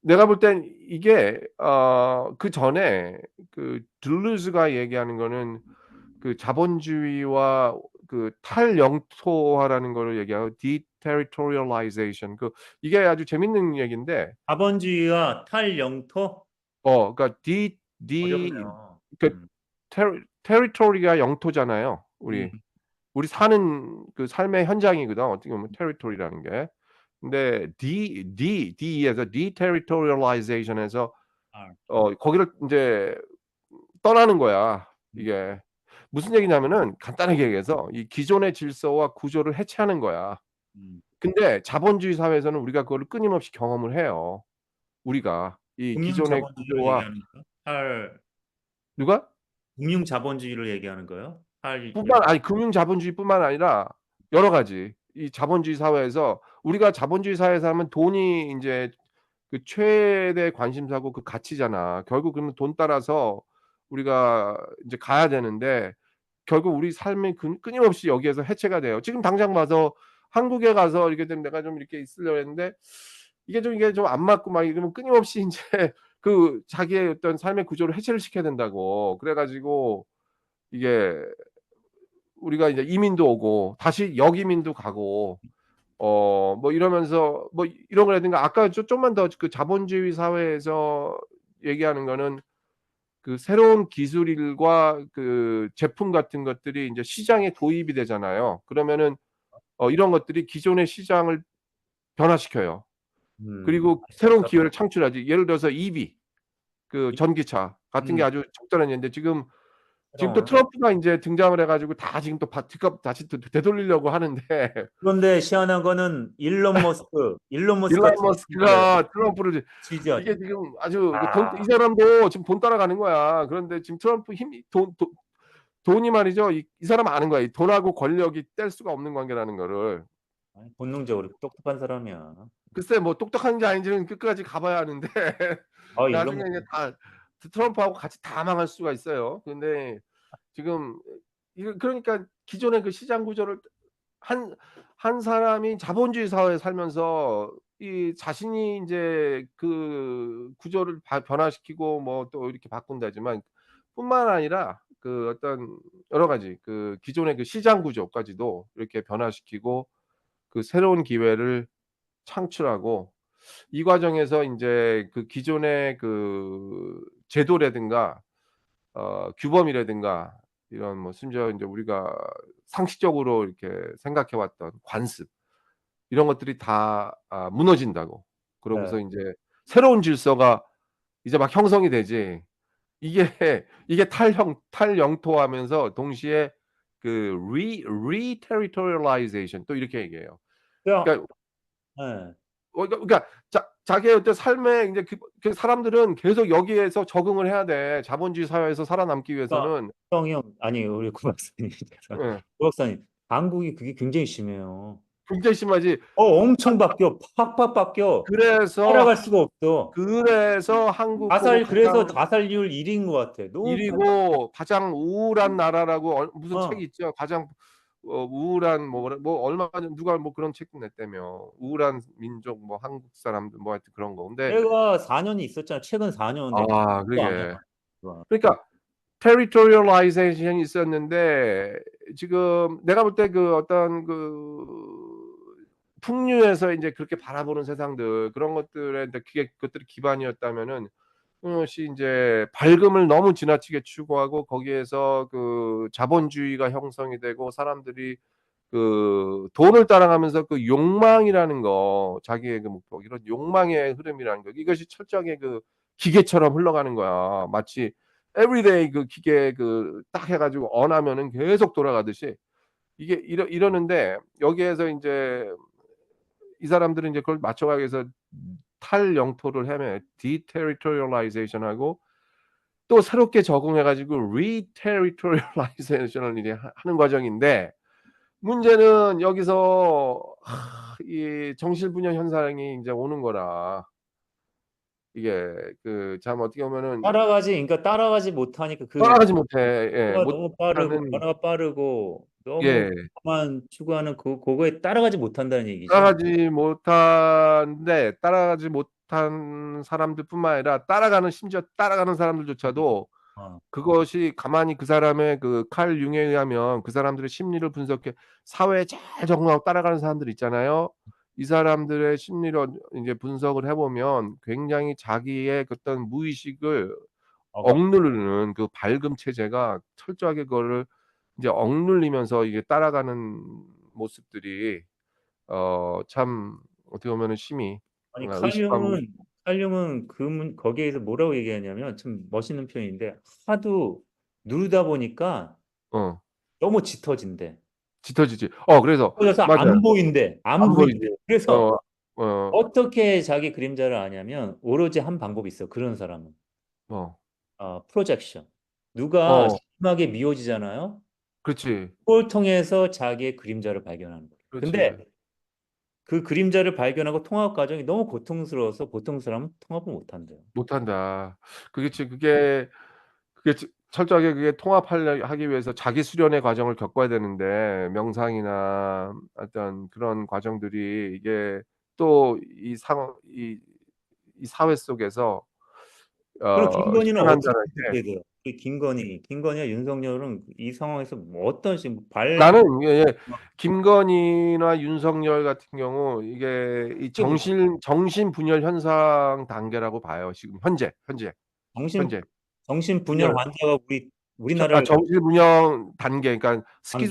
내가 볼 땐 이게 그전에 그 들루즈가 얘기하는 거는 그 자본주의와 그 탈영토화라는 거를 얘기하고 deterritorialization 이게 아주 재밌는 얘기인데 자본주의와 탈영토? 그러니까 디 디 어렵네요. 그 territory가 영토잖아요. 음. 우리 사는 그 삶의 현장이거든 어떻게 보면 territory라는 게. 근데 D에서 deterritorialization에서 아. 거기를 인제 떠나는 거야 음. 이게. 무슨 얘기냐면은 간단하게 얘기해서 이 기존의 질서와 구조를 해체하는 거야. 음. 근데 자본주의 사회에서는 우리가 그거를 끊임없이 경험을 해요. 우리가 이 금융 기존의 자본주의를 구조와 얘기하는 거야? 탈 누가? 금융 자본주의를 얘기하는 거예요? 뿐만 탈영 아니 금융 자본주의뿐만 아니라 여러 가지 이 자본주의 사회에서 우리가 자본주의 사회에 살면 돈이 인제 그 최대 관심사고 그 가치잖아. 결국 그러면 돈 따라서 우리가 인제 가야 되는데 결국 우리 삶이 끊임없이 여기에서 해체가 돼요. 지금 당장 봐서 한국에 가서 이렇게 좀 내가 좀 이렇게 있으려고 했는데 이게 좀 안 맞고 막 이러면 끊임없이 인제 그 자기의 어떤 삶의 구조를 해체를 시켜야 된다고. 그래 가지고 이게 우리가 이제 이민도 오고 다시 역이민도 가고 뭐 이러면서 뭐 이런 거라든가 아까 좀만 더 그 자본주의 사회에서 얘기하는 거는 그 새로운 기술과 그 제품 같은 것들이 인제 시장에 도입이 되잖아요. 그러면은 이런 것들이 기존의 시장을 변화시켜요. 그리고 새로운 맞죠. 기회를 창출하지. 예를 들어서 EV 그 전기차 같은 게 음. 아주 적절한 예인데 지금 또 새로운 트럼프가 인제 등장을 해 가지고 다 지금 또 뒷값 다시 또 되돌리려고 하는데 그런데 희한한 거는 일론 일론 머스크가 트럼프를 머스크가 트럼프를 이게 지지하죠. 지금 아주 그 이 아. 사람도 지금 돈 따라가는 거야. 그런데 지금 트럼프 힘이 돈이 말이죠. 이 사람은 아는 거야. 이 돈하고 권력이 뗄 수가 없는 관계라는 거를. 아이, 본능적으로 똑똑한 사람이야. 글쎄 뭐 똑똑한지 아닌지는 끝까지 가 봐야 아는데 일론 나중에 이제 머스크. 다 트럼프하고 같이 다 망할 수가 있어요. 근데 지금 이거 그러니까 기존의 그 시장 구조를 한 한 사람이 자본주의 사회에 살면서 이 자신이 인제 그 구조를 변화시키고 뭐 또 이렇게 바꾼다지만 뿐만 아니라 그 어떤 여러 가지 그 기존의 그 시장 구조까지도 이렇게 변화시키고 그 새로운 기회를 창출하고 이 과정에서 인제 그 기존의 그 제도라든가 규범이라든가 이런 뭐 심지어 인제 우리가 상식적으로 이렇게 생각해 왔던 관습 이런 것들이 다 무너진다고. 네. 그러고서 인제 새로운 질서가 이제 막 형성이 되지. 이게 이게 탈영토하면서 동시에 그 re-territorialization 또 이렇게 얘기해요. 그냥 그러니까 예. 그러니까 자기의 어떤 삶에 인제 그 사람들은 계속 여기에서 적응을 해야 돼. 자본주의 사회에서 살아남기 그러니까 위해서는. 형이 형 아니 우리 구 박사님 죄송합니다. 예. 구 박사님 한국이 그게 굉장히 심해요. 굉장히 심하지. 엄청 바뀌어. 팍팍 바뀌어. 그래서 따라갈 수가 없어. 한국 보고 그래서 가장 가살률 1 위인 것 같아. 너무 1 빨라. 위고 가장 우울한 나라라고 무슨 책이 어. 있죠. 가장 우울한 뭐 얼마 전에 누가 뭐 그런 책도 냈다며. 우울한 민족 뭐 한국 사람들 뭐 하여튼 그런 거. 근데 내가 4 년이 있었잖아. 최근 4 년 내가 도 안 해. 그러게. 그러니까 territorialization이 있었는데 지금 내가 볼 때 그 어떤 풍류에서 인제 그렇게 바라보는 세상들 그런 것들에 인제 그것들이 기반이었다면은 끊임없이 인제 밝음을 너무 지나치게 추구하고 거기에서 그 자본주의가 형성이 되고 사람들이 그 돈을 따라가면서 그 욕망이라는 거 자기의 그 목표 이런 욕망의 흐름이라는 거 이것이 철저하게 그 기계처럼 흘러가는 거야. 마치 everyday 그 기계 딱 해 가지고 on 하면은 계속 돌아가듯이 이게 이러는데 여기에서 인제 이 사람들은 인제 그걸 맞춰가기 위해서 탈영토를 헤매 deterritorialization 하고 또 새롭게 적응해 가지고 re-territorialization을 이제 하는 과정인데 문제는 여기서 이 정신분열 현상이 인제 오는 거라. 이게 참 어떻게 보면은 따라가지 못하니까 따라가지 못해. 예. 속도가 너무 빠르고 못하는 변화가 빠르고 너무 예. 그것만 추구하는 그거에 따라가지 못한다는 얘기죠. 따라가지 못한 사람들뿐만 아니라 심지어 따라가는 사람들조차도 어. 그것이 가만히 그 사람의 그 칼 융에 의하면 그 사람들의 심리를 분석해 사회에 잘 적응하고 따라가는 사람들 있잖아요. 이 사람들의 심리를 인제 분석을 해 보면 굉장히 자기의 그 어떤 무의식을 억압. 억누르는 그 밝음 체제가 철저하게 그거를 이제 억눌리면서 이게 따라가는 모습들이 참 어떻게 보면은 심히 아니 의식하고 칼융은 거기에서 뭐라고 얘기하냐면 참 멋있는 표현인데 하도 누르다 보니까 어 너무 짙어진대. 짙어지지. 그래서 짙어져서 맞아요. 안 안 보인대. 보이지. 그래서 어 어 어떻게 자기 그림자를 아냐면 오로지 한 방법이 있어, 그런 사람은. 어 프로젝션. 누가 어 심하게 미워지잖아요. 그렇지. 그걸 통해서 자기의 그림자를 발견하는 거예요. 근데 그렇지. 그 그림자를 발견하고 통합 과정이 너무 고통스러워서 보통 사람은 통합을 못 한대요. 못한다. 그게 철저하게 그게 통합하려 하기 위해서 자기 수련의 과정을 겪어야 되는데 명상이나 어떤 그런 과정들이 이게 또 이 상황 이 사회 속에서 그럼 김건희는 어떻게 실현한다는 게 해야 돼요? 김건희와 윤석열은 이 상황에서 뭐 어떤 식으로 나는 예 김건희나 윤석열 같은 경우 이게 이 정신분열 현상 단계라고 봐요. 지금 정신 현재. 정신분열 분열 환자가 우리나라를 정신분열 단계 그러니까 단계.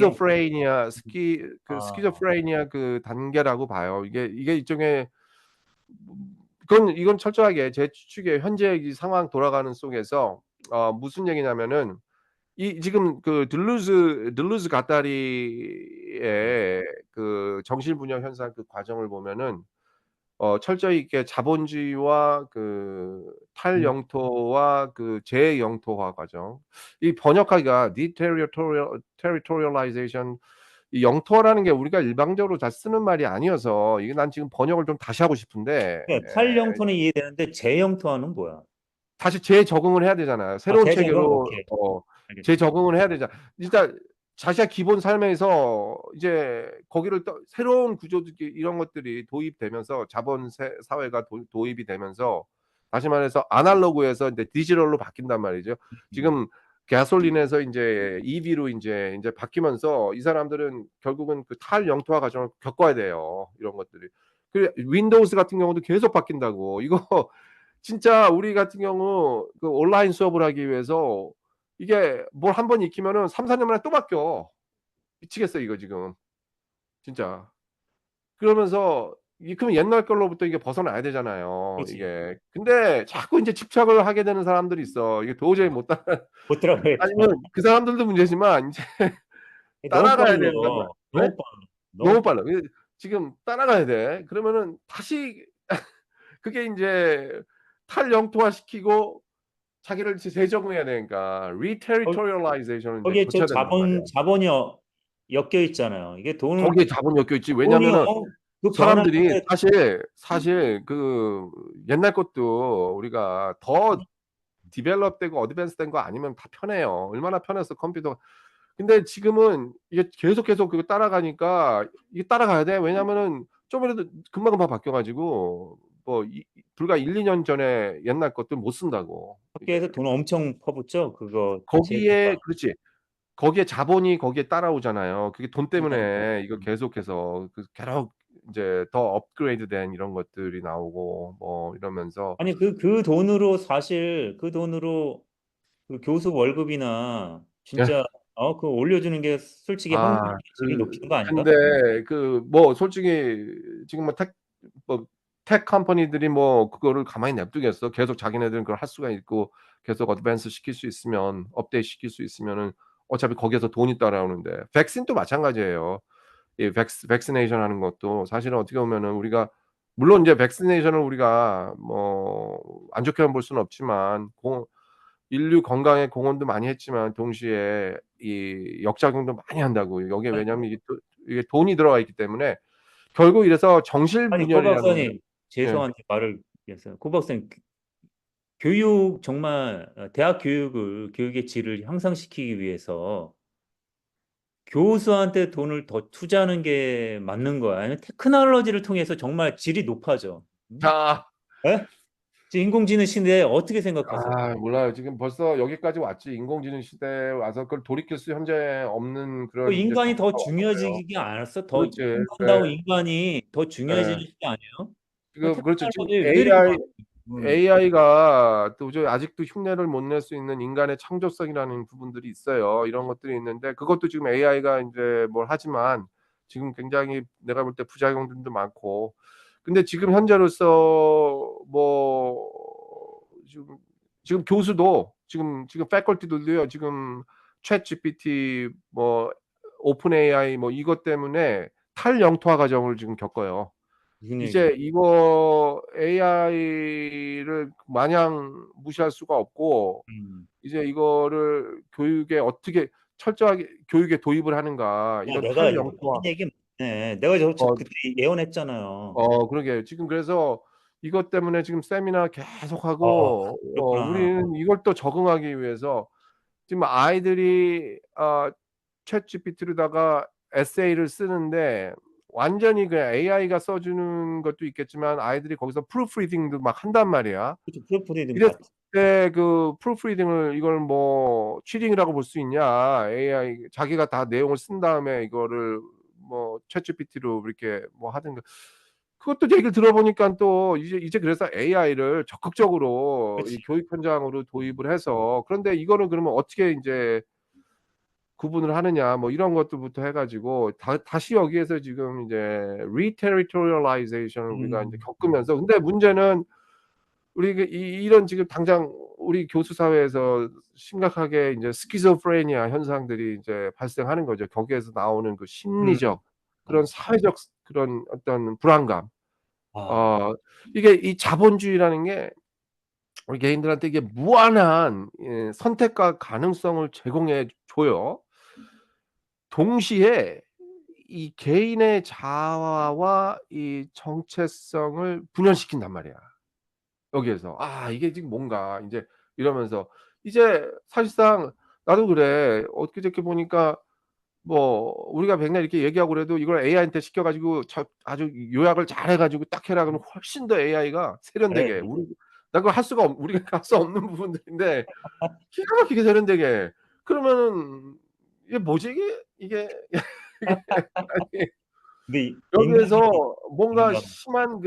아. 스키조프레니아 그 단계라고 봐요. 이게 일종의 이건 철저하게 제 추측이에요. 현재 이 상황 돌아가는 속에서 무슨 얘기냐면은 이 지금 그 들루즈 네. 가따리의 그 정신분열 현상 그 과정을 보면은 철저히 이렇게 자본주의와 그 음. 탈영토와 그 재영토화 과정. 이 번역하기가 territorialization 이 영토라는 게 우리가 일방적으로 다 쓰는 말이 아니어서 이게 난 지금 번역을 좀 다시 하고 싶은데 네, 탈영토는 이해되는데 재영토화는 뭐야? 다시 재적응을 해야 되잖아요. 새로운 재적응? 체계로 오케이. 알겠습니다. 재적응을 해야 되잖아. 일단 자기가 기본 삶에서 이제 거기를 새로운 구조들이 이런 것들이 도입되면서 자본 사회가 도입이 되면서 다시 말해서 아날로그에서 인제 디지털로 바뀐단 말이죠. 음. 지금 가솔린에서 인제 EV로 인제 바뀌면서 이 사람들은 결국은 그 탈영토화 과정을 겪어야 돼요, 이런 것들이. 윈도우즈 같은 경우도 계속 바뀐다고. 이거 진짜 우리 같은 경우 그 온라인 수업을 하기 위해서 이게 뭘 한 번 익히면은 3-4년 만에 또 바뀌어. 미치겠어 이거 지금. 진짜. 그러면서 그럼 옛날 걸로부터 이게 벗어나야 되잖아요, 그렇지. 이게. 근데 자꾸 인제 집착을 하게 되는 사람들이 있어. 이게 도저히 못 따라 못 들어가겠죠. 아니면 그 사람들도 문제지만 인제 너무 따라가야 된단 빨라. 말 예? 너무 빨라. 너무 너무 빨라. 빨라. 지금 따라가야 돼. 그러면은 다시 그게 인제 탈영토화시키고 자기를 재적응해야 되니까 거 re-territorialization을 인제 거기에 저 거쳐야 된단 말이야. 자본이 엮여 있잖아요. 이게 거기에 자본이 엮여 있지. 돈이 왜냐면은 그 사람들이 변하는데 사실 그 옛날 것도 우리가 더 디벨롭 되고 어드밴스 된 거 아니면 다 편해요. 얼마나 편했어 컴퓨터가. 근데 지금은 이게 계속 그거 따라가니까 이게 따라가야 돼. 왜냐면은 좀이라도 금방금방 바뀌어 가지고 뭐 불과 1-2년 전에 옛날 것들 못 쓴다고 이게. 학교에서 돈 엄청 퍼붓죠. 그거 거기에 재고가. 그렇지. 거기에 자본이 거기에 따라오잖아요. 그게 돈 그러니깐요. 때문에 이거 계속해서 계속 인제 더 업그레이드 된 이런 것들이 나오고 뭐 이러면서 아니 그 돈으로 사실 그 돈으로 그 교수 월급이나 진짜 그거 올려주는 게 솔직히 한국 아 질을 높이는 거 아닌가? 근데 뭐 솔직히 지금 뭐 텍 컴퍼니들이 뭐 그거를 가만히 냅두겠어. 계속 자기네들은 그걸 할 수가 있고 계속 어드밴스 시킬 수 있으면 업데이트 시킬 수 있으면은 어차피 거기에서 돈이 따라오는데 백신도 마찬가지예요. 이 백스네이션 하는 것도 사실은 어떻게 보면은 우리가 물론 인제 백스네이션을 우리가 뭐 안 좋게만 볼 수는 없지만 인류 건강에 공헌도 많이 했지만 동시에 이 역작용도 많이 한다고. 여기에 아니 왜냐하면 이게 돈이 들어가 있기 때문에 결국 이래서 고 정실분열이라는 게 박사님 예. 죄송한데 말을 이어서 고 박사님 교육 정말 대학 교육의 질을 향상시키기 위해서 교수한테 돈을 더 투자하는 게 맞는 거야? 아니면 테크놀로지를 통해서 정말 질이 높아져? 자 예? 지금 인공지능 시대에 어떻게 생각하세요? 몰라요. 지금 벌써 여기까지 왔지. 인공지능 시대에 와서 그걸 돌이킬 수 현재 없는 그런 인제 인간이 더 척도가 왔어요. 중요해지지 않았어? 더 그렇지. 인간다운 예. 인간이 더 중요해지는 예. 시대 아니에요? 지금 그렇죠. 지금 테크놀로지 왜 이렇게 AI가 도저히 아직도 흉내를 못 낼 수 있는 인간의 창조성이라는 부분들이 있어요. 이런 것들이 있는데 그것도 지금 AI가 인제 뭘 하지만 지금 굉장히 내가 볼 때 부작용들도 많고. 근데 지금 현재로서 뭐 지금 교수도 지금 패컬티들도요. 지금 ChatGPT 뭐 오픈 AI 뭐 이것 때문에 탈영토화 과정을 지금 겪어요. 무슨 이제 얘기예요? 이거 AI를 마냥 무시할 수가 없고 음. 이제 이거를 교육에 어떻게 철저하게 교육에 도입을 하는가 야, 이런 내가 한 탈영토화 얘기 네, 내가 저 어 그때 예언했잖아요. 그러게요. 지금 그래서 이것 때문에 지금 세미나 어, 계속하고 그렇구나. 우리는 이걸 또 적응하기 위해서 지금 아이들이 챗GPT로다가 에세이를 쓰는데 완전히 그냥 AI가 써 주는 것도 있겠지만 아이들이 거기서 프루프 리딩도 막 한단 말이야. 그쵸. 프로포즈든 이랬을 봤지. 때 그 프루프 리딩을 이걸 뭐 치팅이라고 볼 수 있냐. AI 자기가 다 내용을 쓴 다음에 이거를 뭐 챗GPT로 이렇게 뭐 하든가. 그것도 얘기를 들어보니깐 또 이제 그래서 AI를 적극적으로 이 그치. 교육 현장으로 음. 도입을 해서 그런데 이거는 그러면 어떻게 인제 구분을 하느냐 뭐 이런 것들부터 해 가지고 다시 여기에서 지금 이제 re-territorialization을 우리가 인제 겪으면서 근데 문제는 우리 이런 지금 당장 우리 교수 사회에서 심각하게 인제 스키조프레니아 현상들이 인제 발생하는 거죠. 거기에서 나오는 그 음. 심리적 그런 어. 사회적 그런 어떤 불안감. 아. 어 이게 이 자본주의라는 게 우리 개인들한테 이게 무한한 선택과 가능성을 제공해 줘요. 동시에 이 개인의 자아와 이 정체성을 분열시킨단 말이야. 여기에서. 이게 지금 뭔가 인제 이러면서 이제 사실상 나도 그래. 엊그저께 보니까 뭐 우리가 백날 이렇게 얘기하고 그래도 이걸 AI한테 시켜 가지고 아주 요약을 잘해 가지고 딱 해라 그러면 훨씬 더 AI가 세련되게 잘해야지. 나 그거 할 수가 우리가 할 수 없는 부분들인데 기가 막히게 세련되게 해. 그러면은 이게 뭐지 이게 이게 아니 근데 인간이 여기에서 뭔가 뭔가 심한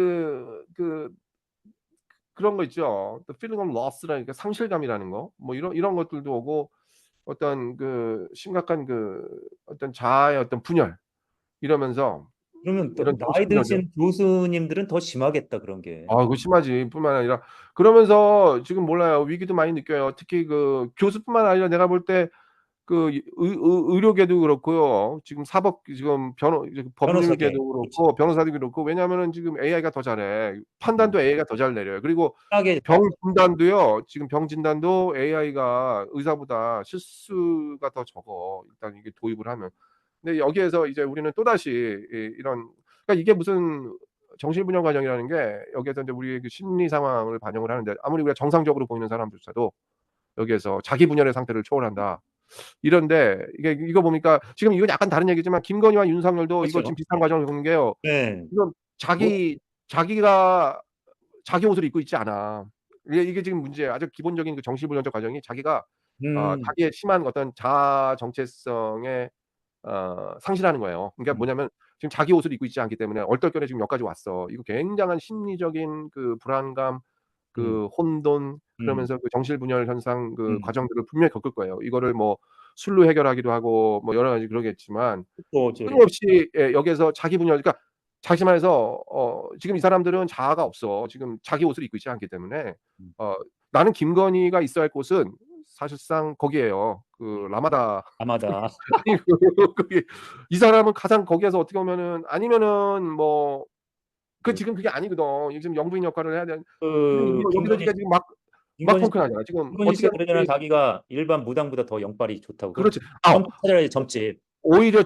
그런 거 있죠. The feeling of loss라니까 상실감이라는 거. 뭐 이런 것들도 오고 어떤 심각한 어떤 자아의 어떤 분열 이러면서 그러면 또 이런 나이 정신분열들. 드신 교수님들은 더 심하겠다, 그런 게. 아, 그거 심하지. 뿐만 아니라 그러면서 지금 몰라요. 위기도 많이 느껴요. 특히 그 교수뿐만 아니라 내가 볼 때 그 의료계도 그렇고요. 지금 사법 지금 변호사계. 법률계도 그렇지. 그렇고 변호사도 그렇고 왜냐하면은 지금 AI가 더 잘해. 음. 판단도 AI가 더 잘 내려요. 그리고 심하게 병 진단도요. 지금 병 진단도 AI가 의사보다 실수가 더 적어. 일단 이게 도입을 하면. 근데 여기에서 이제 우리는 또다시 이런 그러니까 이게 무슨 정신분열 과정이라는 게 여기에서 이제 우리의 그 심리 상황을 반영을 하는데 아무리 우리가 정상적으로 보이는 사람조차도 여기에서 자기 분열의 상태를 초월한다. 이런데 이게 이거 보니까 지금 이건 약간 다른 얘기지만 김건희와 윤석열도 이거 그렇죠. 지금 비슷한 과정을 겪는 게요. 네. 이건 뭐, 자기가 자기 옷을 입고 있지 않아. 이게 지금 문제예요. 아주 기본적인 그 정신분열적 과정이 자기가 음, 자기의 심한 어떤 자아 정체성에 상실하는 거예요. 그러니까 음, 뭐냐면 지금 자기 옷을 입고 있지 않기 때문에 얼떨결에 지금 여기까지 왔어. 이거 굉장한 심리적인 그 불안감, 음, 그 혼돈 음, 그러면서 그 정신분열 현상 그 음. 과정들을 분명히 겪을 거예요. 이거를 뭐 술로 해결하기도 하고 뭐 여러 가지 그러겠지만 또 저래. 끊임없이 여기에서 자기 분열 그러니까 다시 말해서 지금 이 사람들은 자아가 없어. 지금 자기 옷을 입고 있지 않기 때문에 음, 어 나는 김건희가 있어야 할 곳은 사실상 거기에요. 그 라마다 아마다. 아니 그게 이 사람은 가장 거기에서 어떻게 보면은 아니면은 뭐 그, 지금 그게 아니거든. 지금 영부인 역할을 해야 되는 지금 그 이거 여기서 네가 지금 막 김건희 펑크나잖아. 지금 김건희 어떻게 씨가 그러잖아. 자기가 일반 무당보다 더 영빨이 좋다고. 그럼 그렇지. 아 점집 찾아야지, 점집. 오히려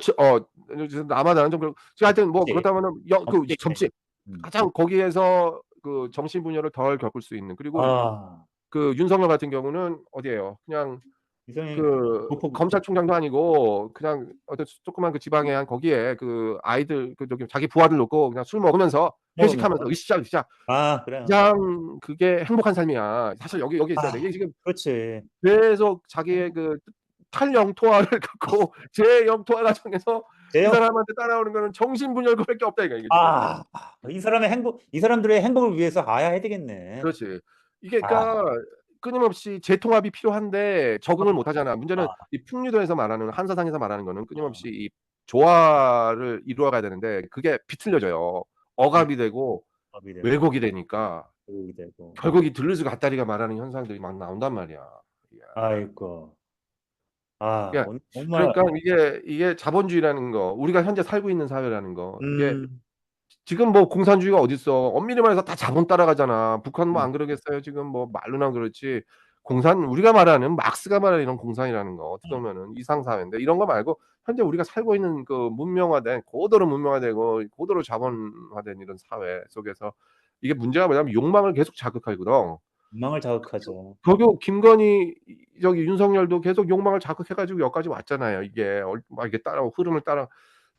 라마다는 좀 그렇고 하여튼 뭐 점집. 그렇다면은 그 점집. 점집 음. 가장 거기에서 그 정신분열을 덜 겪을 수 있는 그리고 아, 그 윤석열 같은 경우는 어디예요? 그냥 이성이 그 보폭 검찰총장도 아니고 그냥 어떤 조그만 그 지방에 한 거기에 그 아이들 그 저기 자기 부하들 놓고 그냥 술 먹으면서 회식하면서 먹으면서. 으쌰으쌰 아, 그래. 그냥 그게 행복한 삶이야. 사실 여기에 있어야 돼. 아, 이게 지금 그렇지. 계속 자기의 그 탈영토화를 갖고 재영토화 과정에서 이 제요? 사람한테 따라오는 거는 정신분열거밖에 없다 이거야 이게 지금. 아, 이 사람들의 행복을 위해서 아야 해야 되겠네. 그렇지. 이게 아, 그러니까 끊임없이 재통합이 필요한데 적응을 못 하잖아. 문제는 아, 이 풍류도에서 말하는 한사상에서 말하는 거는 아, 끊임없이 이 조화를 이루어 가야 되는데 그게 비틀려져요. 음, 억압이 되고 업이 되고, 왜곡이 되니까 교육이 되고. 결국 이 들르스 갓다리가 말하는 현상들이 막 나온단 말이야. 이야. 아이고. 아, 그러니까 오늘 정말, 그러니까 이게 자본주의라는 거, 우리가 현재 살고 있는 사회라는 거, 이게 음, 지금 뭐 공산주의가 어딨어. 엄밀히 말해서 다 자본 따라가잖아. 북한 뭐 음, 안 그러겠어요. 지금 뭐 말로나 그렇지. 공산 우리가 말하는 마크스가 말하는 이런 공산이라는 거 어떻게 보면은 이상 사회인데 이런 거 말고 현재 우리가 살고 있는 그 문명화된 고도로 문명화되고 고도로 자본화된 이런 사회 속에서 이게 문제가 뭐냐면 욕망을 계속 자극하거든. 욕망을 자극하죠. 결국 김건희 저기 윤석열도 계속 욕망을 자극해 가지고 여기까지 왔잖아요. 이게 막 이게 따라 흐름을 따라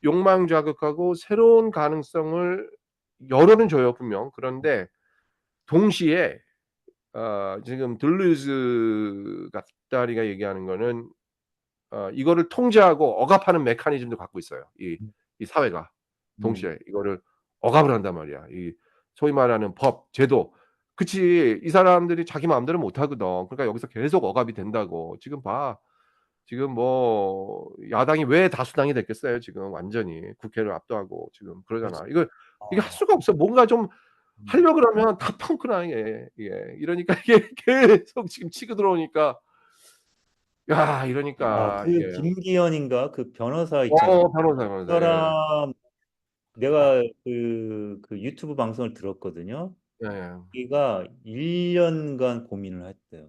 욕망 자극하고 새로운 가능성을 열어는 줘요, 분명. 그런데 동시에 지금 들루즈 갓다리가 얘기하는 거는 이거를 통제하고 억압하는 메커니즘도 갖고 있어요. 음, 이 사회가. 음, 동시에 이거를 억압을 한단 말이야. 이 소위 말하는 법, 제도. 그치. 이 사람들이 자기 마음대로 못 하거든. 그러니까 여기서 계속 억압이 된다고. 지금 봐. 지금 뭐 야당이 왜 다수당이 됐겠어요, 지금 완전히. 국회를 압도하고 지금 그렇지. 그러잖아. 이거 할 아, 수가 없어. 뭔가 좀 음. 하려 그러면 다 펑크나 이게. 이러니까 이게 계속 지금 치고 들어오니까 야 아, 이러니까 그 이게 김기현인가 그 변호사 있잖아. 그 변호사. 예. 사람 내가 그 유튜브 방송을 들었거든요. 예예. 자기가 1년간 고민을 했대요.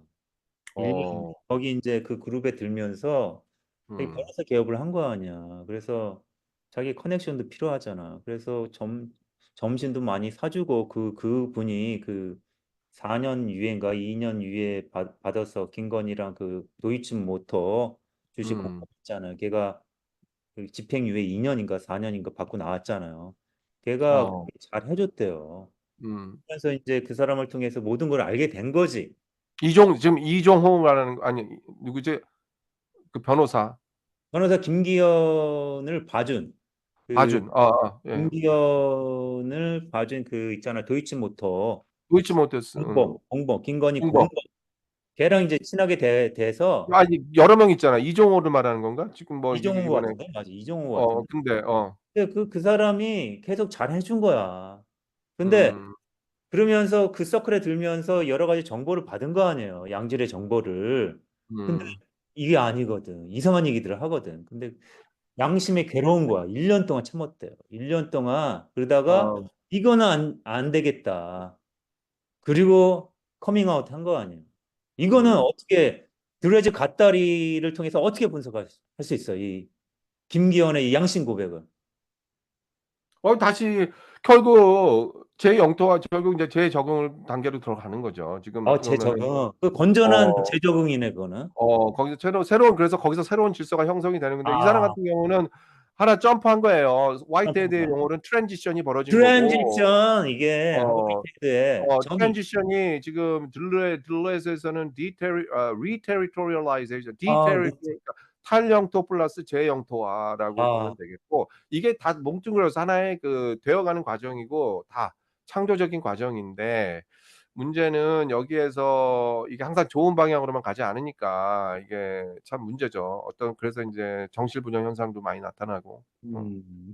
1년. 어. 거기 이제 그 그룹에 들면서 자기 음. 변호사 개업을 한 거 아니야. 그래서 자기 커넥션도 필요하잖아. 그래서 점심도 많이 사주고 그 분이 그 4년 유예인가 2년 유예 받아서 김건희랑 그 도이치 모터 주식 음. 공모했잖아요. 걔가 그 집행유예 2년인가 4년인가 받고 나왔잖아요. 걔가 어. 잘 해줬대요. 음. 그래서 이제 그 사람을 통해서 모든 걸 알게 된 거지. 지금 이종호 말하는 거 아니 누구지? 그 변호사. 변호사 김기현을 봐준 그 봐준. 예. 김기현을 봐준 그 있잖아 도이치모터 도이치모터스. 공범 김건희 공범. 공범 걔랑 이제 친하게 돼서 아니 여러 명 있잖아. 이종호를 말하는 건가? 지금 뭐 이종호 이번에 같은데 맞아 이종호 같은데 근데 그 사람이 계속 잘 해준 거야. 근데 음, 그러면서 그 서클에 들면서 여러 가지 정보를 받은 거 아니에요. 양질의 정보를. 근데 음. 이게 아니거든. 이상한 얘기들을 하거든. 근데 양심에 괴로운 거야. 1년 동안 참았대요. 1년 동안 그러다가 아, 이거는 안 되겠다. 그리고 커밍아웃 한 거 아니에요. 이거는 음. 어떻게 드레즈 갓다리를 통해서 어떻게 분석할 수 있어? 이 김기현의 이 양심 고백을. 다시 결국 재영토화 결국 이제 재적응 단계로 들어가는 거죠. 지금 어떻게 보면은 재적응. 그 건전한 어 재적응이네, 그거는. 거기서 새로운 그래서 거기서 새로운 질서가 형성이 되는 건데 이 사람 아, 같은 경우는 하나 점프한 거예요. 화이트헤드의 점프가. 용어로는 트랜지션이 벌어진 거고 트랜지션 이게 어 화이트헤드의 전이. 트랜지션이 지금 들렛에서는 리테리토리얼라이제이션, 그치. 그러니까 탈영토 플러스 재영토화라고 보면 아, 되겠고 이게 다 뭉뚱그려서 하나의 그 되어가는 과정이고 다 창조적인 과정인데 문제는 여기에서 이게 항상 좋은 방향으로만 가지 않으니까 이게 참 문제죠. 그래서 이제 정실분열 현상도 많이 나타나고.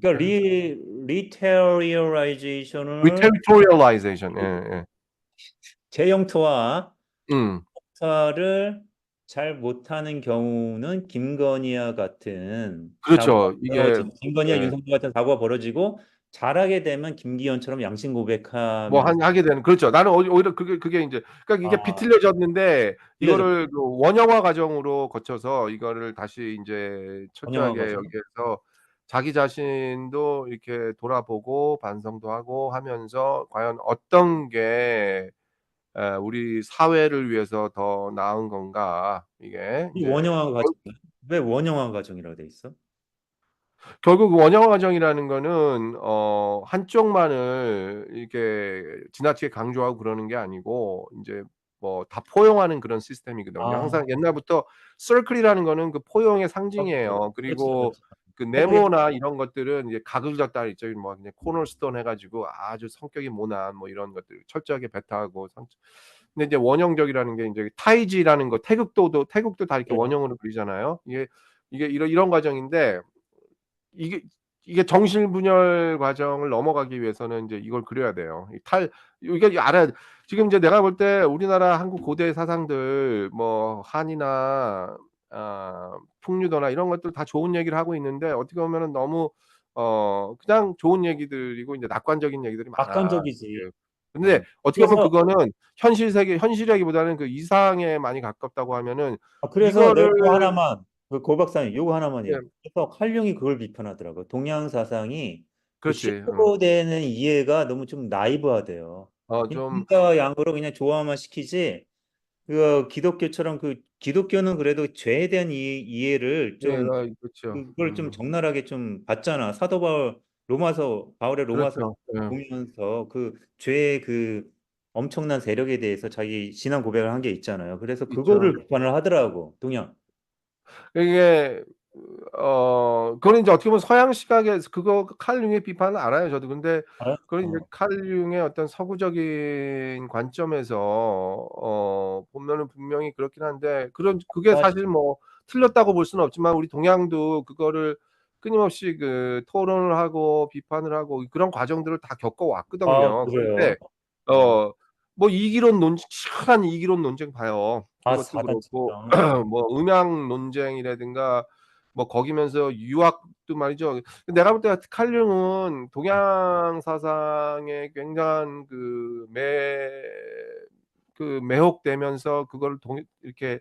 그러니까 그래서 리테리어라이제이션을 리테리토리얼라이제이션. 예, 예. 재영토화 음. 사를 잘 못하는 경우는 김건희와 같은 사고가 그렇죠. 이게 벌어지고, 김건희와 예. 윤석열 같은 사고가 벌어지고, 잘하게 되면 김기현처럼 양심 뭐 고백하면서. 하게 되는 그렇죠. 나는 오히려 그게 인제 그러니까 이게 아, 비틀려졌는데 틀려져. 이거를 그 원형화 과정으로 거쳐서 이거를 다시 인제 번영한 철저하게 거죠. 여기에서 자기 자신도 이렇게 돌아보고 반성도 하고 하면서 과연 어떤 게 우리 사회를 위해서 더 나은 건가 이게 이 인제 원영화 과정, 왜 원영화 과정이라고 돼 있어? 결국 원형 과정이라는 거는 한쪽만을 이렇게 지나치게 강조하고 그러는 게 아니고 인제 뭐 다 포용하는 그런 시스템이거든요. 아, 항상 옛날부터 서클이라는 거는 그 포용의 그렇죠. 상징이에요. 그렇죠. 그리고 그렇죠. 그 회고리. 네모나 이런 것들은 이제 각을 잡다 있죠. 뭐 그냥 코너스톤 해 가지고 아주 성격이 모난 뭐 이런 것들 철저하게 배타하고 근데 이제 원형적이라는 게 인제 타이지라는 거 태극도 다 이렇게 원형으로 그리잖아요. 이게 이런 과정인데 이게 정신분열 과정을 넘어가기 위해서는 인제 이걸 그려야 돼요. 이게 알아야 돼. 지금 이제 내가 볼 때 우리나라 한국 고대 사상들 뭐 한이나 풍류도나 이런 것들 다 좋은 얘기를 하고 있는데 어떻게 보면은 너무 그냥 좋은 얘기들이고 인제 낙관적인 얘기들이 많아. 낙관적이지. 예. 근데 어떻게 보면 그래서 그거는 현실이라기보다는 그 이상에 많이 가깝다고 하면은 그래서 내가 이거를 그거 하나만, 그 박사님 요거 하나만 예 얘기. 그래서 칼융이 그걸 비판하더라고. 동양 사상이 그 그렇지. 실효되는 이해가 너무 좀 나이브하대요. 그냥 좀 인과 양으로 그냥 조화만 시키지. 그 기독교처럼, 그 기독교는 그래도 죄에 대한 이해를 예 좀, 그렇죠. 그걸 좀 적나라하게 좀 받잖아. 사도 바울, 바울의 로마서 그렇죠. 예. 보면서 그 죄의 그 엄청난 세력에 대해서 자기 신앙 고백을 한 게 있잖아요. 그래서 있죠. 그거를 비판을 하더라고, 동양. 이게 그거는 인제 어떻게 보면 서양 시각에서 그거 칼 융의 비판은 알아요, 저도. 근데 알아? 그건 인제 칼 융의 어떤 서구적인 관점에서 보면은 분명히 그렇긴 한데 그게 아, 사실 뭐 틀렸다고 볼 수는 없지만 우리 동양도 그거를 끊임없이 그 토론을 하고 비판을 하고 그런 과정들을 다 겪어 왔거든요. 그래요. 그런데 어 뭐 이기론 논쟁 치열한 이기론 논쟁 봐요. 그것도 사단 그렇고 첩정. 뭐 음양 논쟁이라든가 뭐 거기면서 유학도 말이죠. 내가 볼 때 칼융은 동양 사상에 굉장한 매혹되면서 그거를 이렇게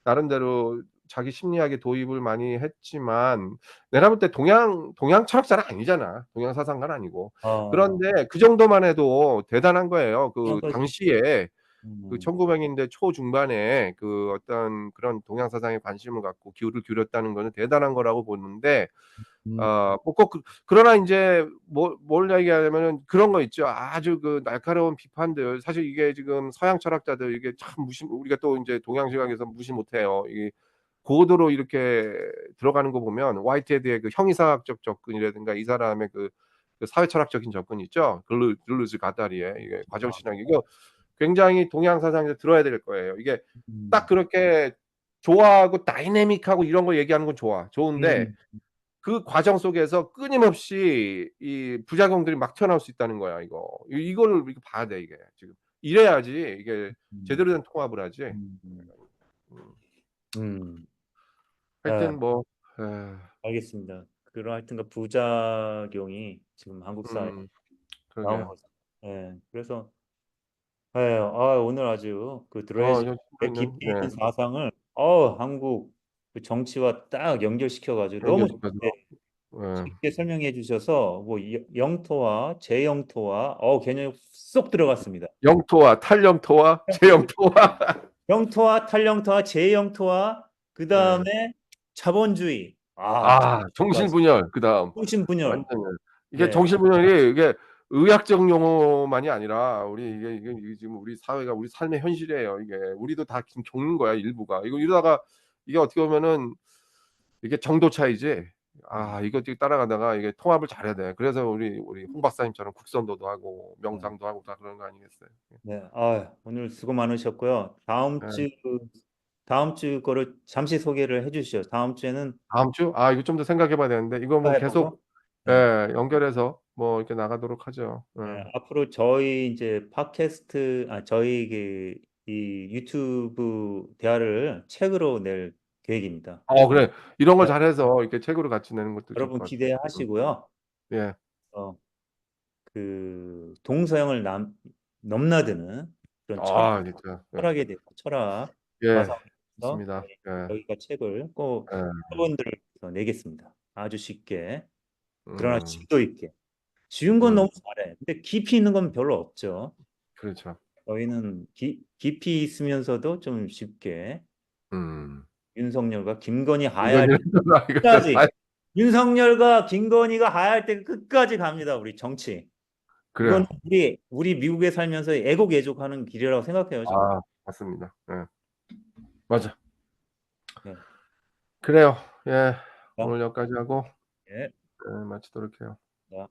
나름대로 자기 심리학에 도입을 많이 했지만 내가 볼 때 동양 철학자는 아니잖아. 동양 사상가는 아니고. 어, 그런데 그 정도만 해도 대단한 거예요. 그냥 그 거지. 당시에 그 음, 1900년대 초중반에 그 어떤 그런 동양 사상에 관심을 갖고 기울을 기울였다는 거는 대단한 거라고 보는데 음, 뭐 꼭 그러나 인제 뭘 얘기하냐면은 그런 거 있죠. 아주 그 날카로운 비판들 사실 이게 지금 서양 철학자들 이게 참 우리가 또 인제 동양 시각에서 무시 못 해요. 이 고도로 이렇게 들어가는 거 보면 화이트헤드의 그 형이상학적 접근이라든가 이 사람의 그 사회 철학적인 접근이 있죠. 들루즈 가다리의 이게 과정 신학 이거 굉장히 동양 사상에서 들어야 될 거예요. 이게 딱 음, 그렇게 좋아하고 다이내믹하고 이런 거 얘기하는 건 좋은데 음. 그 과정 속에서 끊임없이 이 부작용들이 막 튀어나올 수 있다는 거야, 이거. 이거를 이거 봐야 돼, 이게 지금. 이래야지 이게 음, 제대로 된 통합을 하지. 음, 음. 음. 아, 하여튼 뭐, 알겠습니다. 그런 하여튼 그 부작용이 지금 한국 사회에 나오는 그러게요. 거죠. 예, 그래서 예, 오늘 아주 그 드레이즈의 좀 심도 있는, 깊이 있는 사상을 한국 그 정치와 딱 연결시켜가지고 너무 연결시켜서, 예. 쉽게 설명해 주셔서 뭐 영토와 재영토와 개념이 쏙 들어갔습니다. 영토화, 탈영토화, 재영토화. 영토와 탈영토와 재영토와 그 예. 다음에 자본주의. 자본주의까지. 정신분열, 그 다음. 정신분열. 완전히. 이게 네. 정신분열이 이게 의학적 용어만이 아니라 이게 지금 우리 사회가 우리 삶의 현실이에요. 이게 우리도 다 지금 겪는 거야, 일부가. 이거 이러다가 이게 어떻게 보면은 이게 정도 차이지. 이거 지금 따라가다가 이게 통합을 잘해야 돼. 그래서 우리 홍 박사님처럼 국선도도 하고 네. 명상도 하고 다 그런 거 아니겠어요? 네. 오늘 수고 많으셨고요. 예. 다음 주 거를 잠시 소개를 해 주시죠. 다음 주에는 다음 주? 이거 좀 더 생각해 봐야 되는데 이거 뭐 계속 해보고 네. 연결해서 뭐 이렇게 나가도록 하죠. 네, 앞으로 저희 이제 팟캐스트 저희 이 유튜브 대화를 책으로 낼 계획입니다. 그래서 그래. 이런 걸 네, 잘해서 이렇게 책으로 같이 내는 것도 좋을 여러분 것 같아요. 기대하시고요. 예. 어, 그 동서양을 넘나드는 그런 철학, 진짜. 예. 철학에 대해서 철학 예. 과상에서 좋습니다. 예. 저희가 책을 꼭 예. 여러분들께서 내겠습니다. 아주 쉽게 그러나 음. 심도 있게 쉬운 건 음. 너무 잘해. 근데 깊이 있는 건 별로 없죠. 그렇죠. 저희는 깊이 있으면서도 좀 쉽게 음. 윤석열과 김건희 하야할 이거는 이것도 때까지 윤석열과 김건희가 하야할 때 끝까지 갑니다. 우리 정치. 이건 그래요. 우리 미국에 살면서 애국애족하는 길이라고 생각해요. 저는. 맞습니다. 예. 맞아. 네. 그래요. 예. 자, 오늘 여기까지 하고 예. 마치도록 해요. 자.